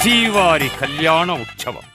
శ్రీవారి కళ్యాణ ఉత్సవం.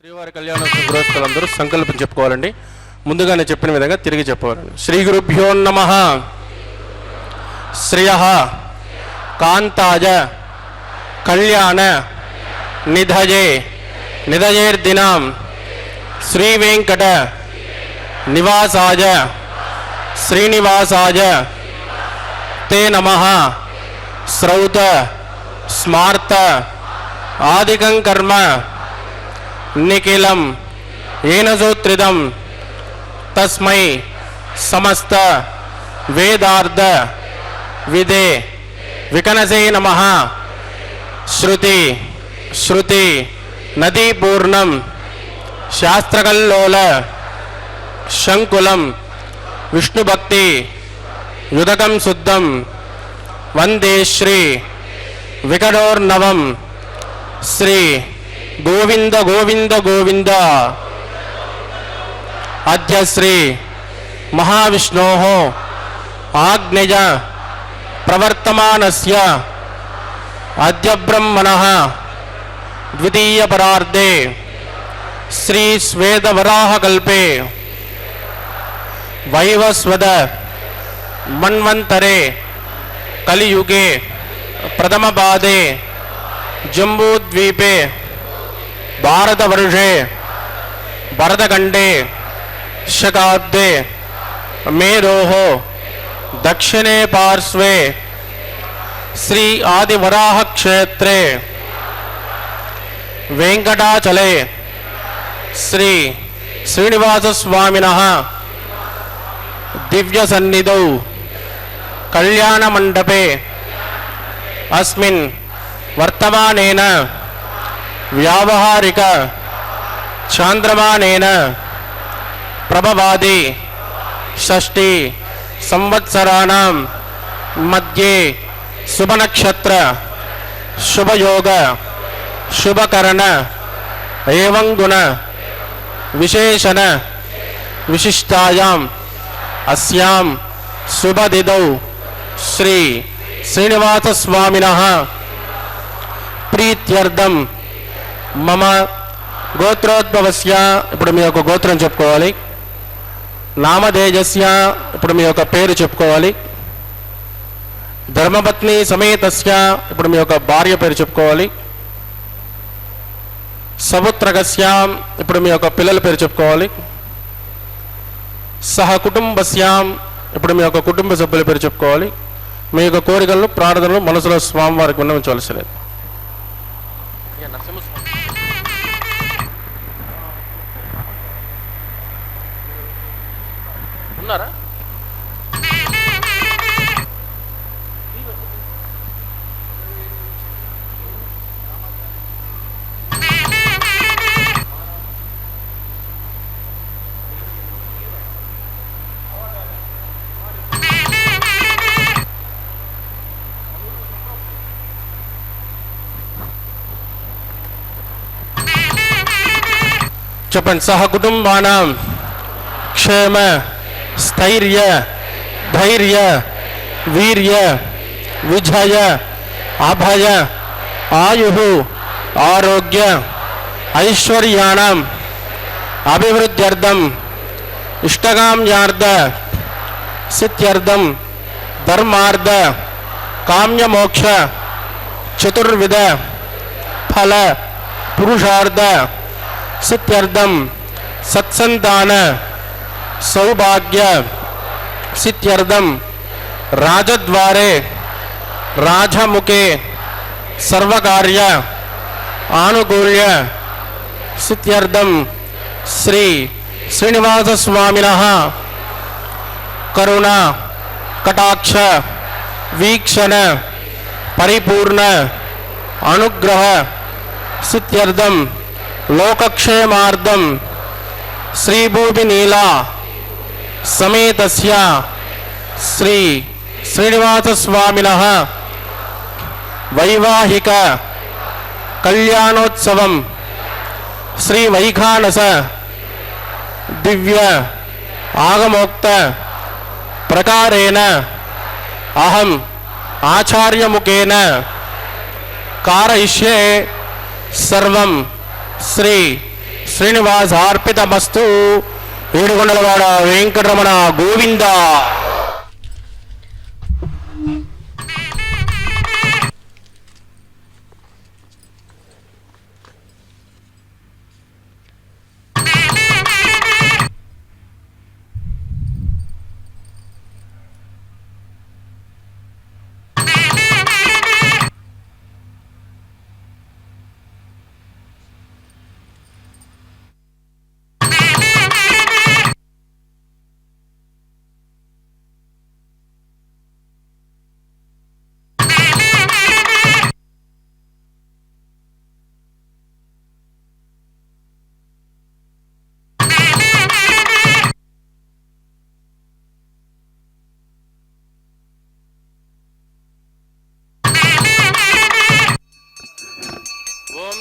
శ్రీవారి కళ్యాణోత్సవ గృహస్థులందరూ సంకల్పం చెప్పుకోవాలండి. ముందుగానే చెప్పిన విధంగా తిరిగి చెప్పవాలండి. శ్రీ గురుభ్యో నమః. శ్రియః కాంతాయ కళ్యాణ నిధయే నిధయేర్దినాం శ్రీ వెంకట నివాసాయ శ్రీనివాసాయ తే నమః. శ్రౌత స్మార్త ఆదికం కర్మ నిఖిలం ఏనజోత్రిదం తస్మై సమస్త వేదార్థ విదే వికనసే నమః. శృతి శృతి నదీపూర్ణం శాస్త్రకల్లోల శంకులం విష్ణుభక్తి యుదకం శుద్ధం వందే శ్రీ వికటోర్నవం. శ్రీ గోవింద గోవింద గోవింద. అద్య శ్రీ మహావిష్ణోః ఆజ్ఞయ ప్రవర్తమానస్య అద్య బ్రహ్మణః ద్వితీయ పరార్ధే శ్రీ శ్వేతవరాహకల్పే వైవస్వత మన్వంతరే కలియుగే ప్రథమపాదే జంబూద్వీపే భారతవర్షే భరతఖండే శకాబ్దే మేరోః దక్షిణే పార్శ్వే శ్రీ ఆదివరాహ క్షేత్రే వెంకటాచలే శ్రీ శ్రీనివాసస్వామినః దివ్య సన్నిధౌ కళ్యాణ మండపే అస్మిన్ వర్తమానేన వ్యావహారిక చాంద్రమానేన ప్రభవాది షష్ఠి సంవత్సరాణం మధ్యే शुभ नक्षत्र शुभ योग शुभ करण एवं गुण विशेषण विशिष्टायाम अस्याम शुभ दिदौ श्री श्रीनिवास स्वामिनः प्रीत्यर्थम मम గోత్రోద్భవస్య ఇప్పుడు మీ యొక్క గోత్రం చెప్పుకోవాలి. నామధేయస్య ఇప్పుడు మీ యొక్క పేరు చెప్పుకోవాలి. ధర్మపత్ని సమేతస్య ఇప్పుడు మీ యొక్క భార్య పేరు చెప్పుకోవాలి. సపుత్రకస్య ఇప్పుడు మీ యొక్క పిల్లల పేరు చెప్పుకోవాలి. సహ కుటుంబస్యాం ఇప్పుడు మీ యొక్క కుటుంబ సభ్యుల పేరు చెప్పుకోవాలి. మీ యొక్క కోరికలను ప్రార్థనలు మనసులో స్వామివారికి విన్నవించవలసినది. ఉన్నారా? చెప్పండి. సహ కుటుంబానాం క్షేమ स्थैर्य धैर्य वीर्य विजय अभय आयु आरोग्य ऐश्वर्याणाम अभिवृद्ध्यर्थम इष्टकाम्यार्थ सिद्ध्यर्थम धर्मार्थ काम्यमोक्ष चतुर्विध फल पुरुषार्थ सिद्ध्यर्थम सत्संतान सौभाग्य सिद्ध्यर्थम राजद्वारे राजमुखे सर्वकार्य आनुकूल्य सिद्ध्यर्थम श्री श्रीनिवास स्वामिनः करुणा कटाक्ष वीक्षण परिपूर्ण अनुग्रह सिद्ध्यर्थम लोकक्षेमार्थम श्रीभूमि नीला समेतस्य श्री श्रीनिवास स्वामिनः वैवाहिक कल्याणोत्सवम श्री वैखानस दिव्य आगमोक्त प्रकारेण अहम आचार्य मुखेन कारयिष्ये सर्वं श्री శ్రీనివాసార్పితమస్తు. ఏడుకొండలవాడ వెంకటరమణ గోవింద.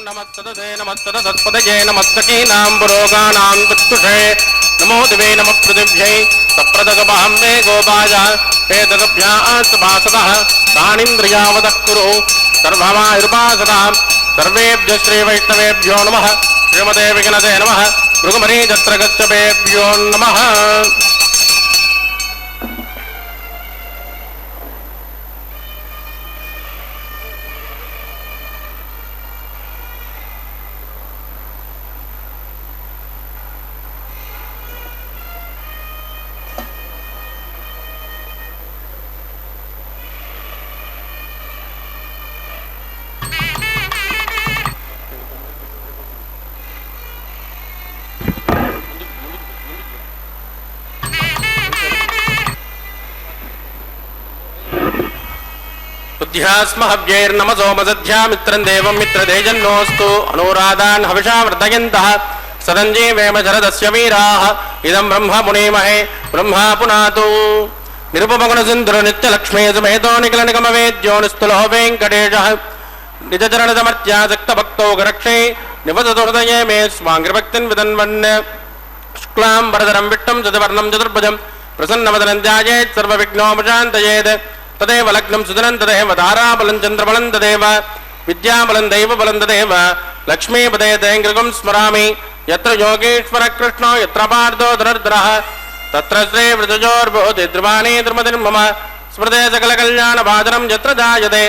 नमस्तदे नमस्तदत्पदये नमस्तकीनां पुरोगानां वित्तुषे नमो दिवे नमः पृथिव्यै सप्रदगभां मे गोपाय एतदभ्यास्तभासतः तानीन्द्रियावतः कुरु सर्वमायुर्पासतः सर्वेभ्यः श्रीवैष्णवेभ्यो नमः श्रीमते विघ्नते नमः भृगुमरीजत्रगच्छपेभ्यो नमः. बुद्ध्यास्महव्यैर्नमसोमसद्ध्या मित्रं देवं मित्रदेजन्नोऽस्तु अनुराधान् हविषा वर्धयन्तः सदञ्जीवेम शरदस्य वीराः इदं ब्रह्म मुनीमहे ब्रह्मा पुनातु निरुपमगुणसिन्धुर नित्यलक्ष्मी समेतो निखिलनिगमवेद्यो निस्तुलो वेङ्कटेशः निजचरणसमर्त्यासक्तभक्तौ गरक्षे निवसतु हृदये मे स्वाङ्गिरभक्तिन् विदन्वन् शुक्लां वरदरं विट्टं चतुर्वर्णं चतुर्भुजं प्रसन्नवदनं ध्यायेत् सर्वविघ्नोपशान्तयेत् तदेव लग्नं सुदनं तदेव ताराबलं चन्द्रबलं तदेव विद्याबलं दैवबलं तदेव लक्ष्मीपदे दैङ्गिकं स्मरामि यत्र योगेश्वरः कृष्णो यत्र पार्थो धनुर्धरः तत्र श्रीवृतजोर्भूति ध्रुवाणी ध्रुमतिर्मम स्मृते सकलकल्याणभाजनं यत्र जायते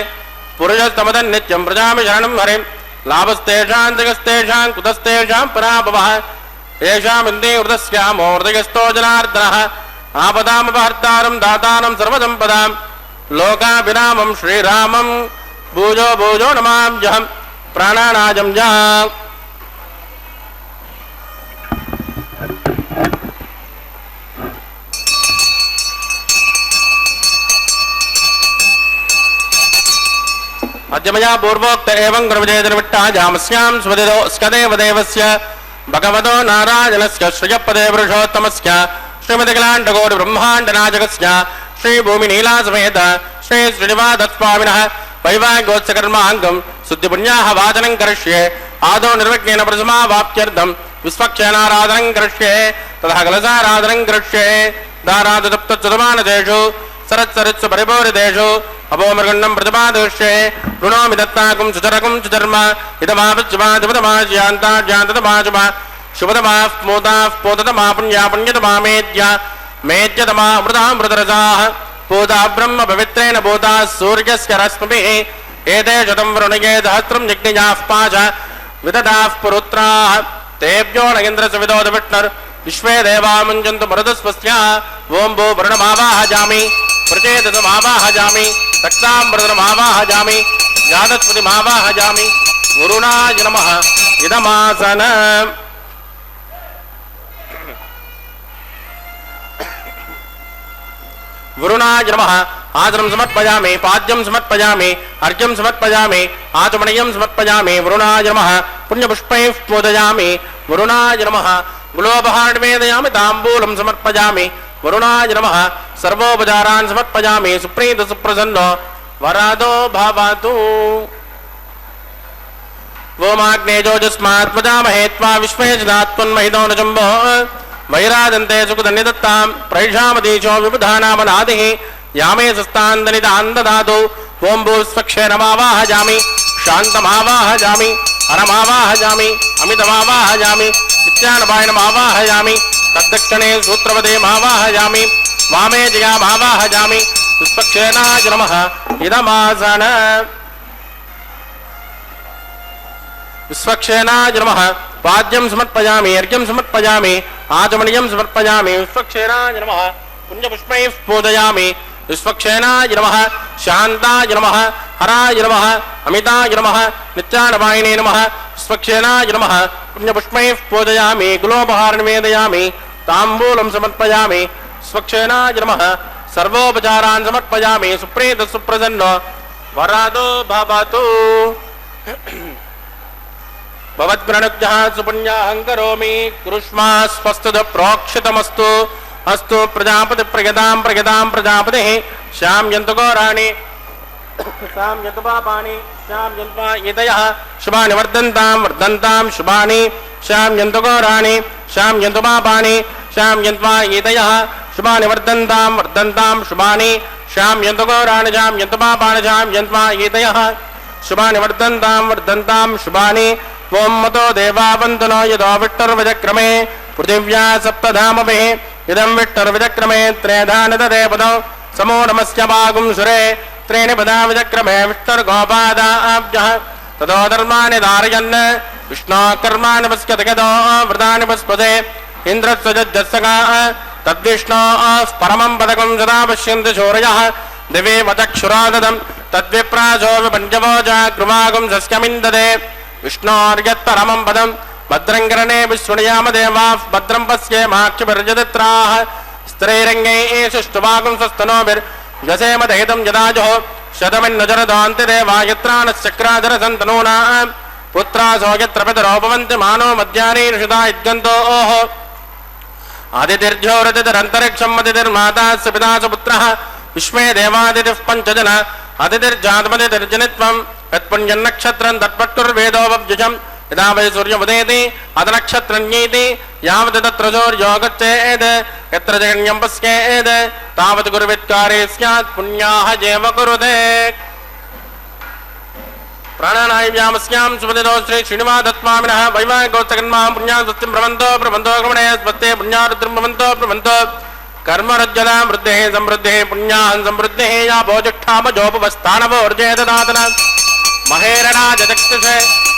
पुरुषस्तमदन्नित्यं प्रजामि शरणं हरिं लाभस्तेषां जगस्तेषां कुतस्तेषां पराभवः येषामिन्दे हृदस्यामो हृदयस्थो जनार्दनः आपदामपहर्तारं दातारं सर्वसम्पदां लोकाभिरामं श्रीरामं भूजो भूजो नमाम्यहं प्राणानाजं जा अद्यमया पूर्वोक्त एवं गुरुविजयनिमिट्टाजामस्यां स्वदिदो स्कदेव देवस्य भगवतो नारायणस्य श्रियपदे पुरुषोत्तमस्य श्रीमतिकलाण्डकोटि ब्रह्माण्डनायकस्य श्रीभूमिनीलासमेत श्री श्रीनिवासस्वामिनः वैवाहिकोत्सकर्माङ्गं शुद्धिपुण्याः वाचनं करिष्ये आदौ निर्विघ्नेन प्रथमावाप्त्यर्थं विश्वक्षेणाराधनं करिष्ये ततः कलशाराधनं करिष्ये दारादुप्तचतुर्मानदेषु सरत्सरित्सु परिपूरितेषु अपोमृगण्डं प्रतिपादयिष्ये ऋणोमि दत्ताकुं सुचरकुं सुचर्म इदमापिच्यमाधिपतमाज्यान्ताज्यान्ततमाजुमा शुभतमाः मोदाः पोततमा पुण्या पुण्यतमा मेद्यतमा अमृतामृतरसाः पूता ब्रह्म पवित्रेण भूताः सूर्यस्य रश्मिभिः एते शतं वरुणिगे सहस्रं यज्ञयाः पाश विदधाः पुरुत्राः तेभ्यो न इन्द्रस्य विदोद विष्णुर् विश्वे देवा मुञ्चन्तु मरुदस्वस्याः ओं भू वरुणमावाहजामि प्रचेतसमावाहजामि तक्ताम्बरमावाहजामि जातस्पतिमावाहजामि गुरुणाय नमः इदमासन गुरुणाय नमः आचरणं समर्पयामि पाद्यं समर्पयामि अर्घ्यं समर्पयामि आचमनीयं समर्पयामि गुरुणाय नमः पुण्यपुष्पैः पूजयामि गुरुणाय नमः गुलोपहारं निवेदयामि ताम्बूलं समर्पयामि वरुणाय नमः सर्वोपचारान् समर्पयामि सुप्रीत सुप्रसन्नो वरादो भवतु वोमाग्नेजोजस्मात्मजामहे त्वा विश्वे जनात्मन्महितो न जम्बो वैराजन्ते सुखदन्यदत्तां प्रैषामदीशो विबुधानामनादिः यामे सस्तान्दनिदान्दधातु ओं भूस्वक्षेरमावाहजामि शान्तमावाहजामि अरमावाहजामि अमितमावाहजामि नित्यानपायनमावाहयामि तद्दक्षिणे सूत्रवदे मावाहयामि वामे जयामावाहयामि विश्वक्षेणाय नमः इदमासन विश्वक्षेणाय नमः पाद्यं समर्पयामि अर्घ्यं समर्पयामि आचमनीयं समर्पयामि विश्वक्षेणाय नमः पुण्यपुष्पैः पूजयामि विश्वक्षेणाय नमः शान्ताय नमः हराय नमः अमिताय नमः नित्यानपायिने नमः विश्वक्षेणाय नमः पुण्यपुष्पैः पूजयामि कुलोपहारं निवेदयामि ताम्बूलं समर्पयामि विश्वक्षेणाय नमः सर्वोपचारान् समर्पयामि सुप्रीत सुप्रसन्नो वरादो भवतु भवद्गुणनुग्धः सुपुण्याहं करोमि कुरुष्मा स्वस्तुत प्रोक्षितमस्तु अस्तु प्रजापति प्रयतां प्रयतां प्रजापतिः श्याम्यन्तु घोराणि श्याम्यन्तु पापानि श्याम्यन्तु एतयः शुभानि वर्धन्तां वर्धन्तां शुभानि श्याम्यन्तु घोराणि श्याम्यन्तु पापानि श्याम्यन्तु एतयः शुभानि वर्धन्तां वर्धन्तां शुभानि श्याम्यन्तु घोराणि श्याम्यन्तु पापानि श्याम्यन्तु एतयः शुभानि वर्धन्तां वर्धन्तां शुभानि ओं मतो देवावन्तनो यदो विष्टुर्विचक्रमे पृथिव्या सप्तधामभिः इदं विष्टुर्विचक्रमे त्रेधानतदेपदौ समो नमस्य वागुं सुरे त्रीणि पदा विचक्रमे विष्टुर्गोपादाभ्यः ततो धर्माणि धारयन् विष्णोः कर्माणि पश्यति गतो व्रतानि पस्पदे इन्द्रस्वजज्जस्सगाः तद्विष्णोः परमं पदकं सदा पश्यन्ति शौर्यः दिवे वचक्षुराददं तद्विप्रासो विपञ्चवोजा कृवागुं सस्यमिन्ददे विष्णोर्यत्परमं पदं भद्रं करणे विष्णुयाम देवाः भद्रं पश्येमाक्षिभिर्जदित्राः स्त्रैरङ्गैः स्वस्तनोभिर्यसेम दहितं यदाजोः शतमिन्नजरदान्तिदेवा यत्राणश्चक्राधरसन्तनूनाः पुत्रासो यत्र पितरो भवन्ति मानो मध्याह्ने ऋषिता इद्गन्तोः आदितिर्ज्योतिरन्तरिक्षम् अदितिर्माता स पिता स पुत्रः विश्वे देवादितिः पञ्चजन अदितिर्जातमदितिर्जनित्वम् यत्पुण्यन्नक्षत्रम् तत्पट्टुर्वेदोपव्युजम् यदा वै सूर्यमुदेति अदनक्षत्रन्येति यावत् तत्र सूर्यो गच्छेत् यत्र जगन्यं पश्येत् तावत् गुरुवित्कारे स्यात् पुण्याः जेव कुरुते प्राणानायव्यामस्यां सुपदितो श्री श्रीनिवासत्वामिनः वैवाहिकोत्सकन्मां पुण्यां स्वस्तिं प्रबन्धो गमने स्वस्ते पुण्यारुद्रं प्रबन्धो कर्मरज्जलां वृद्धिः समृद्धिः पुण्याहं समृद्धिः या भोजुष्ठामजोपवस्थानवोर्जेददातन महेरणाजदक्षसे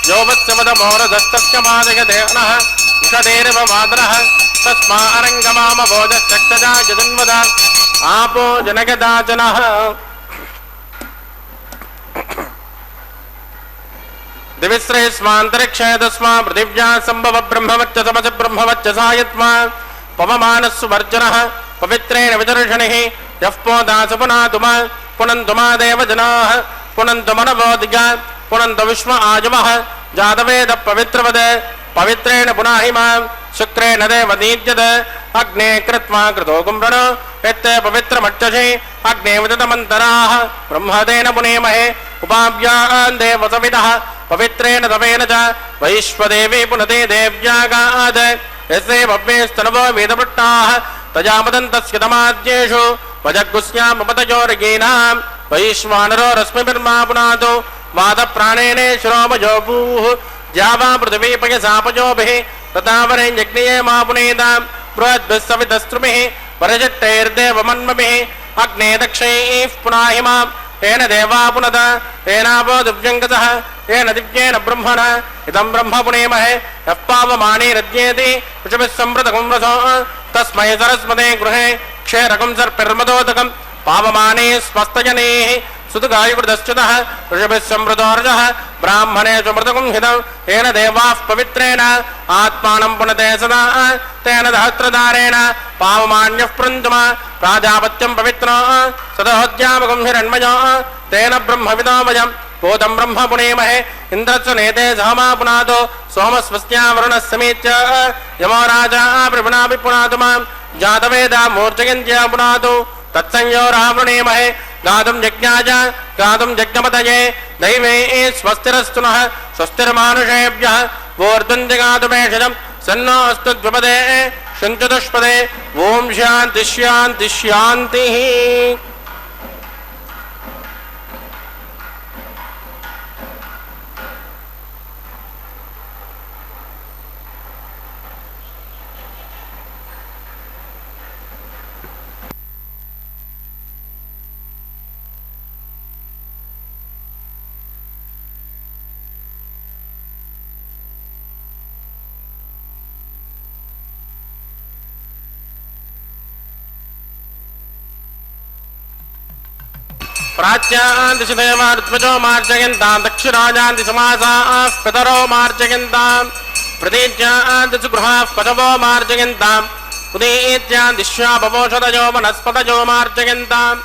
योवत्समदमोरदस्तस्य मादयदेहनः उषदेरव मातरः तस्मा अरङ्गमामभोजश्चक्षजा जगन्वद आपो जनगदाचनः दिविश्रेष्मान्तरिक्षे तस्मा पृथिव्या सम्भव ब्रह्मवच्च तमसि ब्रह्मवच्च सायत्मा पवमानस्सु वर्जनः पवित्रेण विदर्शनिः यः पोदास पुनातुमा पुनन्तुमा देवजनाः पुनन्तुमनवोदिगा पुनन्त विश्व आजवः जातवेद पवित्रवद पवित्रेण पुनाहिमा शुक्रेण देवदीज्यत अग्ने कृत्वा कृतो कुम्भनो यत्ते पवित्रमक्षसे अग्ने विदतमन्तराः ब्रह्मदेन पुनेमहे उपाव्यान् देवसविदः पवित्रेण तवेन च वैश्वदेवी पुनते देव्यागात् यस्य भव्यस्तनवो वेदपट्टाः तजामदन्तस्य तमाद्येषु वजग्गुस्यामपतयोर्गीनां वैश्वानरो रश्मिभिर्मा पुनातो वादप्राणेन श्रोमजोभूः ज्यावा पृथिवी पयसापजोभिः तथावरे यज्ञये मा पुनेतां बृहद्भिः सवितस्त्रुभिः वरजट्टैर्देवमन्मभिः अग्ने दक्षैः पुनाहिमां येन देवा पुनद येनापो दिव्यङ्गतः येन दिव्येन ब्रह्मण इदं ब्रह्म पुनेमहे यः पावमानेरद्येति ऋषभिः सम्पृतकं रसो तस्मै सरस्वते गृहे क्षेरकं सर्पिर्मदोदकं पावमाने स्वस्तजनेः सुतगायुकृतश्च्युतः ऋषभिः सम्पृतोर्जः ब्राह्मणे सुमृतकं हितं येन देवाः पवित्रेण आत्मानं पुनते सदा तेन सहस्रधारेण पावमान्यः पृन्तुमा प्राजापत्यं पवित्रो सदहोद्यामकं हिरण्मयो तेन ब्रह्मविदो वयं भूतं ब्रह्म पुनेमहे इन्द्रस्य नेते सहमा पुनातो सोमस्वस्या वरुणः समीच्य यमो राजा प्रभुनापि पुनातु मां जातवेदा मूर्जयन्त्या पुनातु तत्संयो रावृणेमहे गातुं यज्ञाय गातुं यज्ञपतये दैवे स्वस्तिरस्तु नः स्वस्तिर्मानुषेभ्यः वोर्ध्वञ्जगातुमेषजं सन्नो अस्तु द्विपदे शञ्चतुष्पदे ॐ शान्ति शान्ति शान्तिः प्राच्यान्ति सुदेवार्त्वजो मार्जयन्तां दक्षिणायान्ति समासाः पितरो मार्जयन्तां प्रतीच्यान्ति सुगृहाः पशवो मार्जयन्ताम् उदीत्यान्ति श्वापवोषधयो वनस्पतयो मार्जयन्ताम्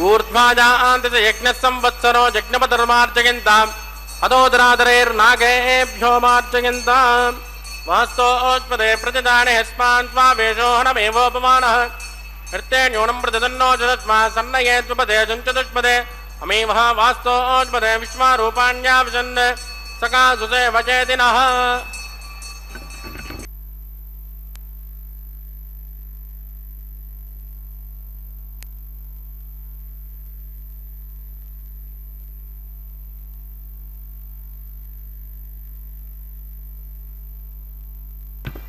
ऊर्ध्वाजान्ति च यज्ञः संवत्सरो यज्ञपतिर्मार्जयन्ताम् अदोदरादरैर्नागेभ्यो मार्जयन्ताम् वास्तोत्पदे प्रतिदाने हस्मान् स्वावेशोहनमेवोपमानः हृत्ते न्यूनं प्रतिदन्नो जदस्मा सन्नये त्वपदे चतुष्पदे अमीवः वास्तोत्पदे विश्वारूपाण्याविशन् सकासुते वचेतिनः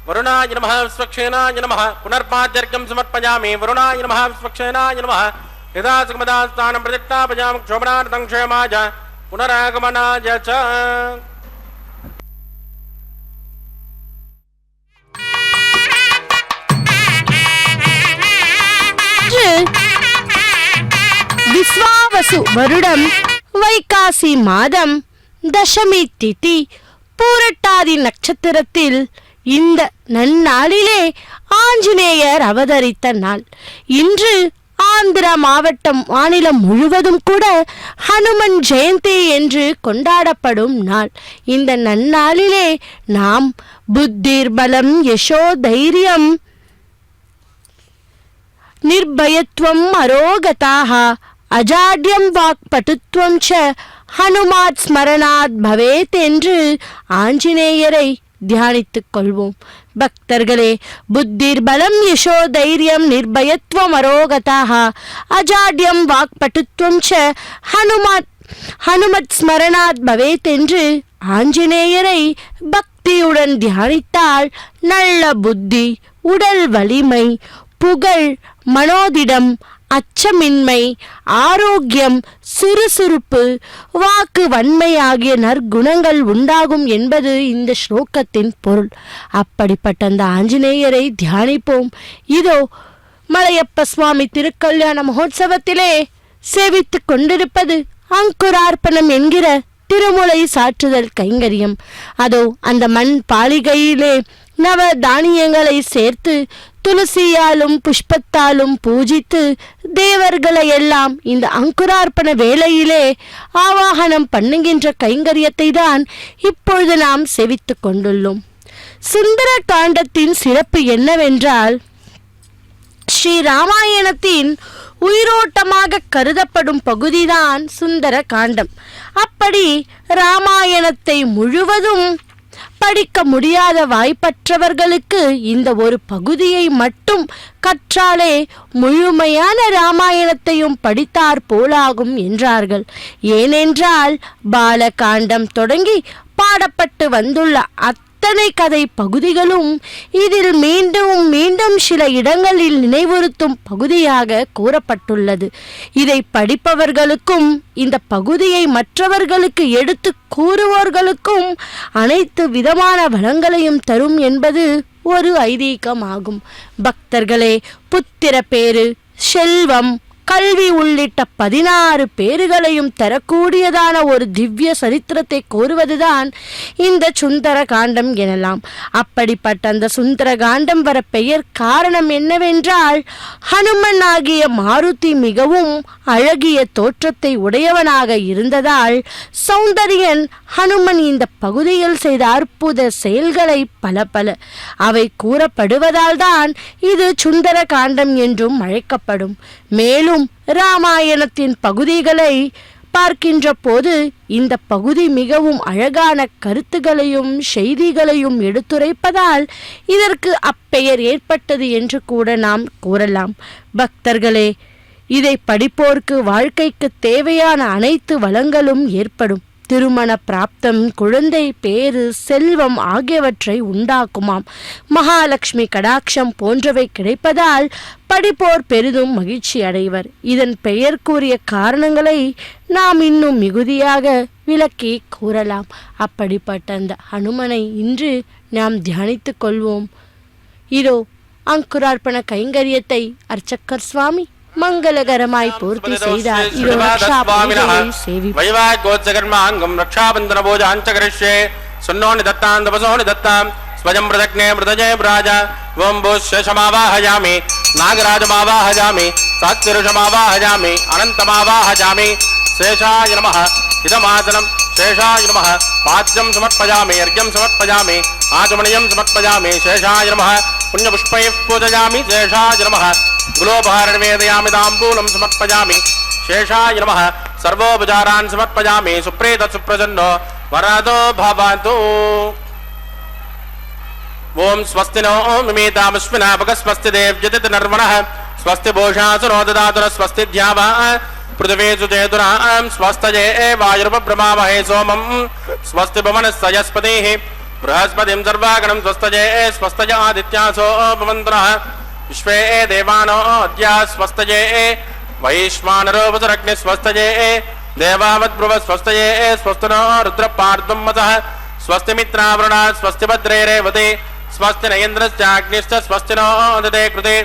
वरुणाय नमः स्वक्षेनाय नमः पुनर्पाद्यर्घ्यं समर्पयामि वरुणाय नमः स्वक्षेनाय नमः यदा सुगमदास्थानं प्रतिष्ठापयामि क्षोभनार्थं क्षेमाय पुनरागमनाय च विश्वावसु वरुडं வைகாசி மாதம் தசமி திதி பூரட்டாதி நட்சத்திரத்தில் இந்த நன்னாளிலே ஆஞ்சநேயர் அவதரித்த நாள். இன்று ஆந்திர மாவட்டம் மாநிலம் முழுவதும் கூட ஹனுமன் ஜெயந்தி என்று கொண்டாடப்படும் நாள். இந்த நன்னாளிலே நாம் புத்திர் பலம் யசோ தைரியம் நிர்பயத்வம் அரோகதாஹ அஜாட்யம் வாக்பட்டுத்வம் ச ஹனுமாத் ஸ்மரணாத் பவேத் என்று ஆஞ்சநேயரை தியானித்துக் கொள்வோம். பக்தர்களே, புத்திர் பலம் யசோ தைரியம் நிர்பயத்வம் அரோகதாஹ அஜாட்யம் வாக்பட்டுத்வம் ச ஹனுமத் ஸ்மரணாத் பவேத் என்று ஆஞ்சநேயரை பக்தியுடன் தியானித்தால் நல்ல புத்தி, உடல் வலிமை, புகழ், மனோதிடம், அச்சமின்மை, ஆரோக்கியம், சுறுசுறுப்பு, வாக்கு வன்மை ஆகிய நற்குணங்கள் உண்டாகும் என்பது இந்த ஸ்லோகத்தின் பொருள். அப்படிப்பட்ட அந்த ஆஞ்சநேயரை தியானிப்போம். இதோ மலையப்ப சுவாமி திருக்கல்யாண மகோத்சவத்திலே சேவித்துக் கொண்டிருப்பது அங்குரார்ப்பணம் என்கிற திருமுலை சாற்றுதல் கைங்கரியம். அதோ அந்த மண் பாலிகையிலே நவ தானியங்களை சேர்த்து துளசியாலும் புஷ்பத்தாலும் பூஜித்து தேவர்களை எல்லாம் இந்த அங்குரார்ப்பண வேளையிலே ஆவாகனம் பண்ணுகின்ற கைங்கரியத்தை தான் இப்பொழுது நாம் செவித்துக் கொண்டுள்ளோம். சுந்தர காண்டத்தின் சிறப்பு என்னவென்றால், ஸ்ரீ ராமாயணத்தின் உயிரோட்டமாக கருதப்படும் பகுதிதான் சுந்தர காண்டம். அப்படி ராமாயணத்தை முழுவதும் படிக்க முடியாத வாய்ப்பற்றவர்களுக்கு இந்த ஒரு பகுதியை மட்டும் கற்றாலே முழுமையான ராமாயணத்தையும் படித்தார் போலாகும் என்றார்கள். ஏனென்றால் பாலகாண்டம் தொடங்கி பாடப்பட்டு வந்துள்ள அத்தனை கதை பகுதிகளும் இதில் மீண்டும் மீண்டும் சில இடங்களில் நினைவுறுத்தும் பகுதியாக கூறப்பட்டுள்ளது. இதை படிப்பவர்களுக்கும் இந்த பகுதியை மற்றவர்களுக்கு எடுத்து கூறுவோர்களுக்கும் அனைத்து விதமான வளங்களையும் தரும் என்பது ஒரு ஐதீகமாகும். பக்தர்களே, புத்திர பேரு, செல்வம், கல்வி உள்ளிட்ட 16 பேறுகளையும் தரக்கூடியதான ஒரு திவ்ய சரித்திரத்தை கூறுவதுதான் இந்த சுந்தர காண்டம் எனலாம். அப்படிப்பட்ட அந்த சுந்தர காண்டம் வர பெயர் காரணம் என்னவென்றால், ஹனுமன் ஆகிய மாருதி மிகவும் அழகிய தோற்றத்தை உடையவனாக இருந்ததால் சௌந்தரியன் ஹனுமன் இந்த பகுதியில் செய்த அற்புத செயல்களை பல அவை கூறப்படுவதால் தான் இது சுந்தர காண்டம் என்றும் அழைக்கப்படும். மேலும் ராமாயணத்தின் பகுதிகளை பார்க்கின்ற போது இந்த பகுதி மிகவும் அழகான கருத்துகளையும் செய்திகளையும் எடுத்துரைப்பதால் இதற்கு அப்பெயர் ஏற்பட்டது என்று கூட நாம் கூறலாம். பக்தர்களே, இதை படிப்போர்க்கு வாழ்க்கைக்கு தேவையான அனைத்து வளங்களும் ஏற்படும். திருமண பிராப்தம், குழந்தை பேறு, செல்வம் ஆகியவற்றை உண்டாக்குமாம். மகாலட்சுமி கடாட்சம் போன்றவை கிடைப்பதால் படிப்போர் பெரிதும் மகிழ்ச்சி அடைவர். இதன் பெயர் கூறிய காரணங்களை நாம் இன்னும் மிகுதியாக விளக்கி கூறலாம். அப்படிப்பட்ட அந்த ஹனுமனை இன்று நாம் தியானித்துக் கொள்வோம். இதோ அங்குரார்ப்பண கைங்கரியத்தை அர்ச்சகர் சுவாமி மங்களகரமாய் பூர்த்தி செய்தார். வைவாகோத்சகர்மாங்கம் ரக்ஷாபந்தன பூஜாஞ்சகரிஷ்யே சுன்னோனி தத்தாம் தபசோனி தத்தாம் ஸ்வஜம் பிரதக்னே மிருதஜே பிராஜ ஓம் பூஷமாவாஹயாமி நாகராஜமாவாஹயாமி சாத்விருஷமாவாஹயாமி அனந்தமாவாஹயாமி சேஷாய நமः இதமாசனம் சேஷாய நமः பாத்யம் சமர்ப்பயாமி அர்க்யம் சமர்ப்பயாமி ஆச்சமணியம் சமர்ப்பயாமி சேஷாய நமः புண்ணியபுஷ்பைः பூஜயாமி சேஷாய நமः குலோபஹாரவேதயாமி தாம்பூலம் சமர்ப்பயாமி சேஷாய நமः சர்வோபசாரான் சமர்ப்பயாமி சுப்ரீத சுப்ரசன்னோ வரதோ பவது. ஓம் ஸ்வஸ்தி நோ மிமேதாமஸ்மினாபகஸ்வஸ்தி தேவ்யதித் நர்வணः ஸ்வஸ்தி பூஷாசுனோ ததாதுர ஸ்வஸ்தி த்யாவா पृथिवीषु चेतुरां स्वस्तये वायुर्ब्रह्मामहे सोमं स्वस्ति भुवनस्यस्पतिः बृहस्पतिं सर्वागणं स्वस्तये स्वस्तय आदित्यासो भवन्तः विश्वे देवानो अद्य स्वस्तये वैश्वानरो वसुरग्निः स्वस्तये देवावद्ब्रुव स्वस्तये स्वस्तिनो रुद्रपार्द्वं मतः स्वस्ति मित्रावरुणा स्वस्ति भद्रे रेवते स्वस्ति न इन्द्रश्चाग्निश्च स्वस्ति नो ददे कृते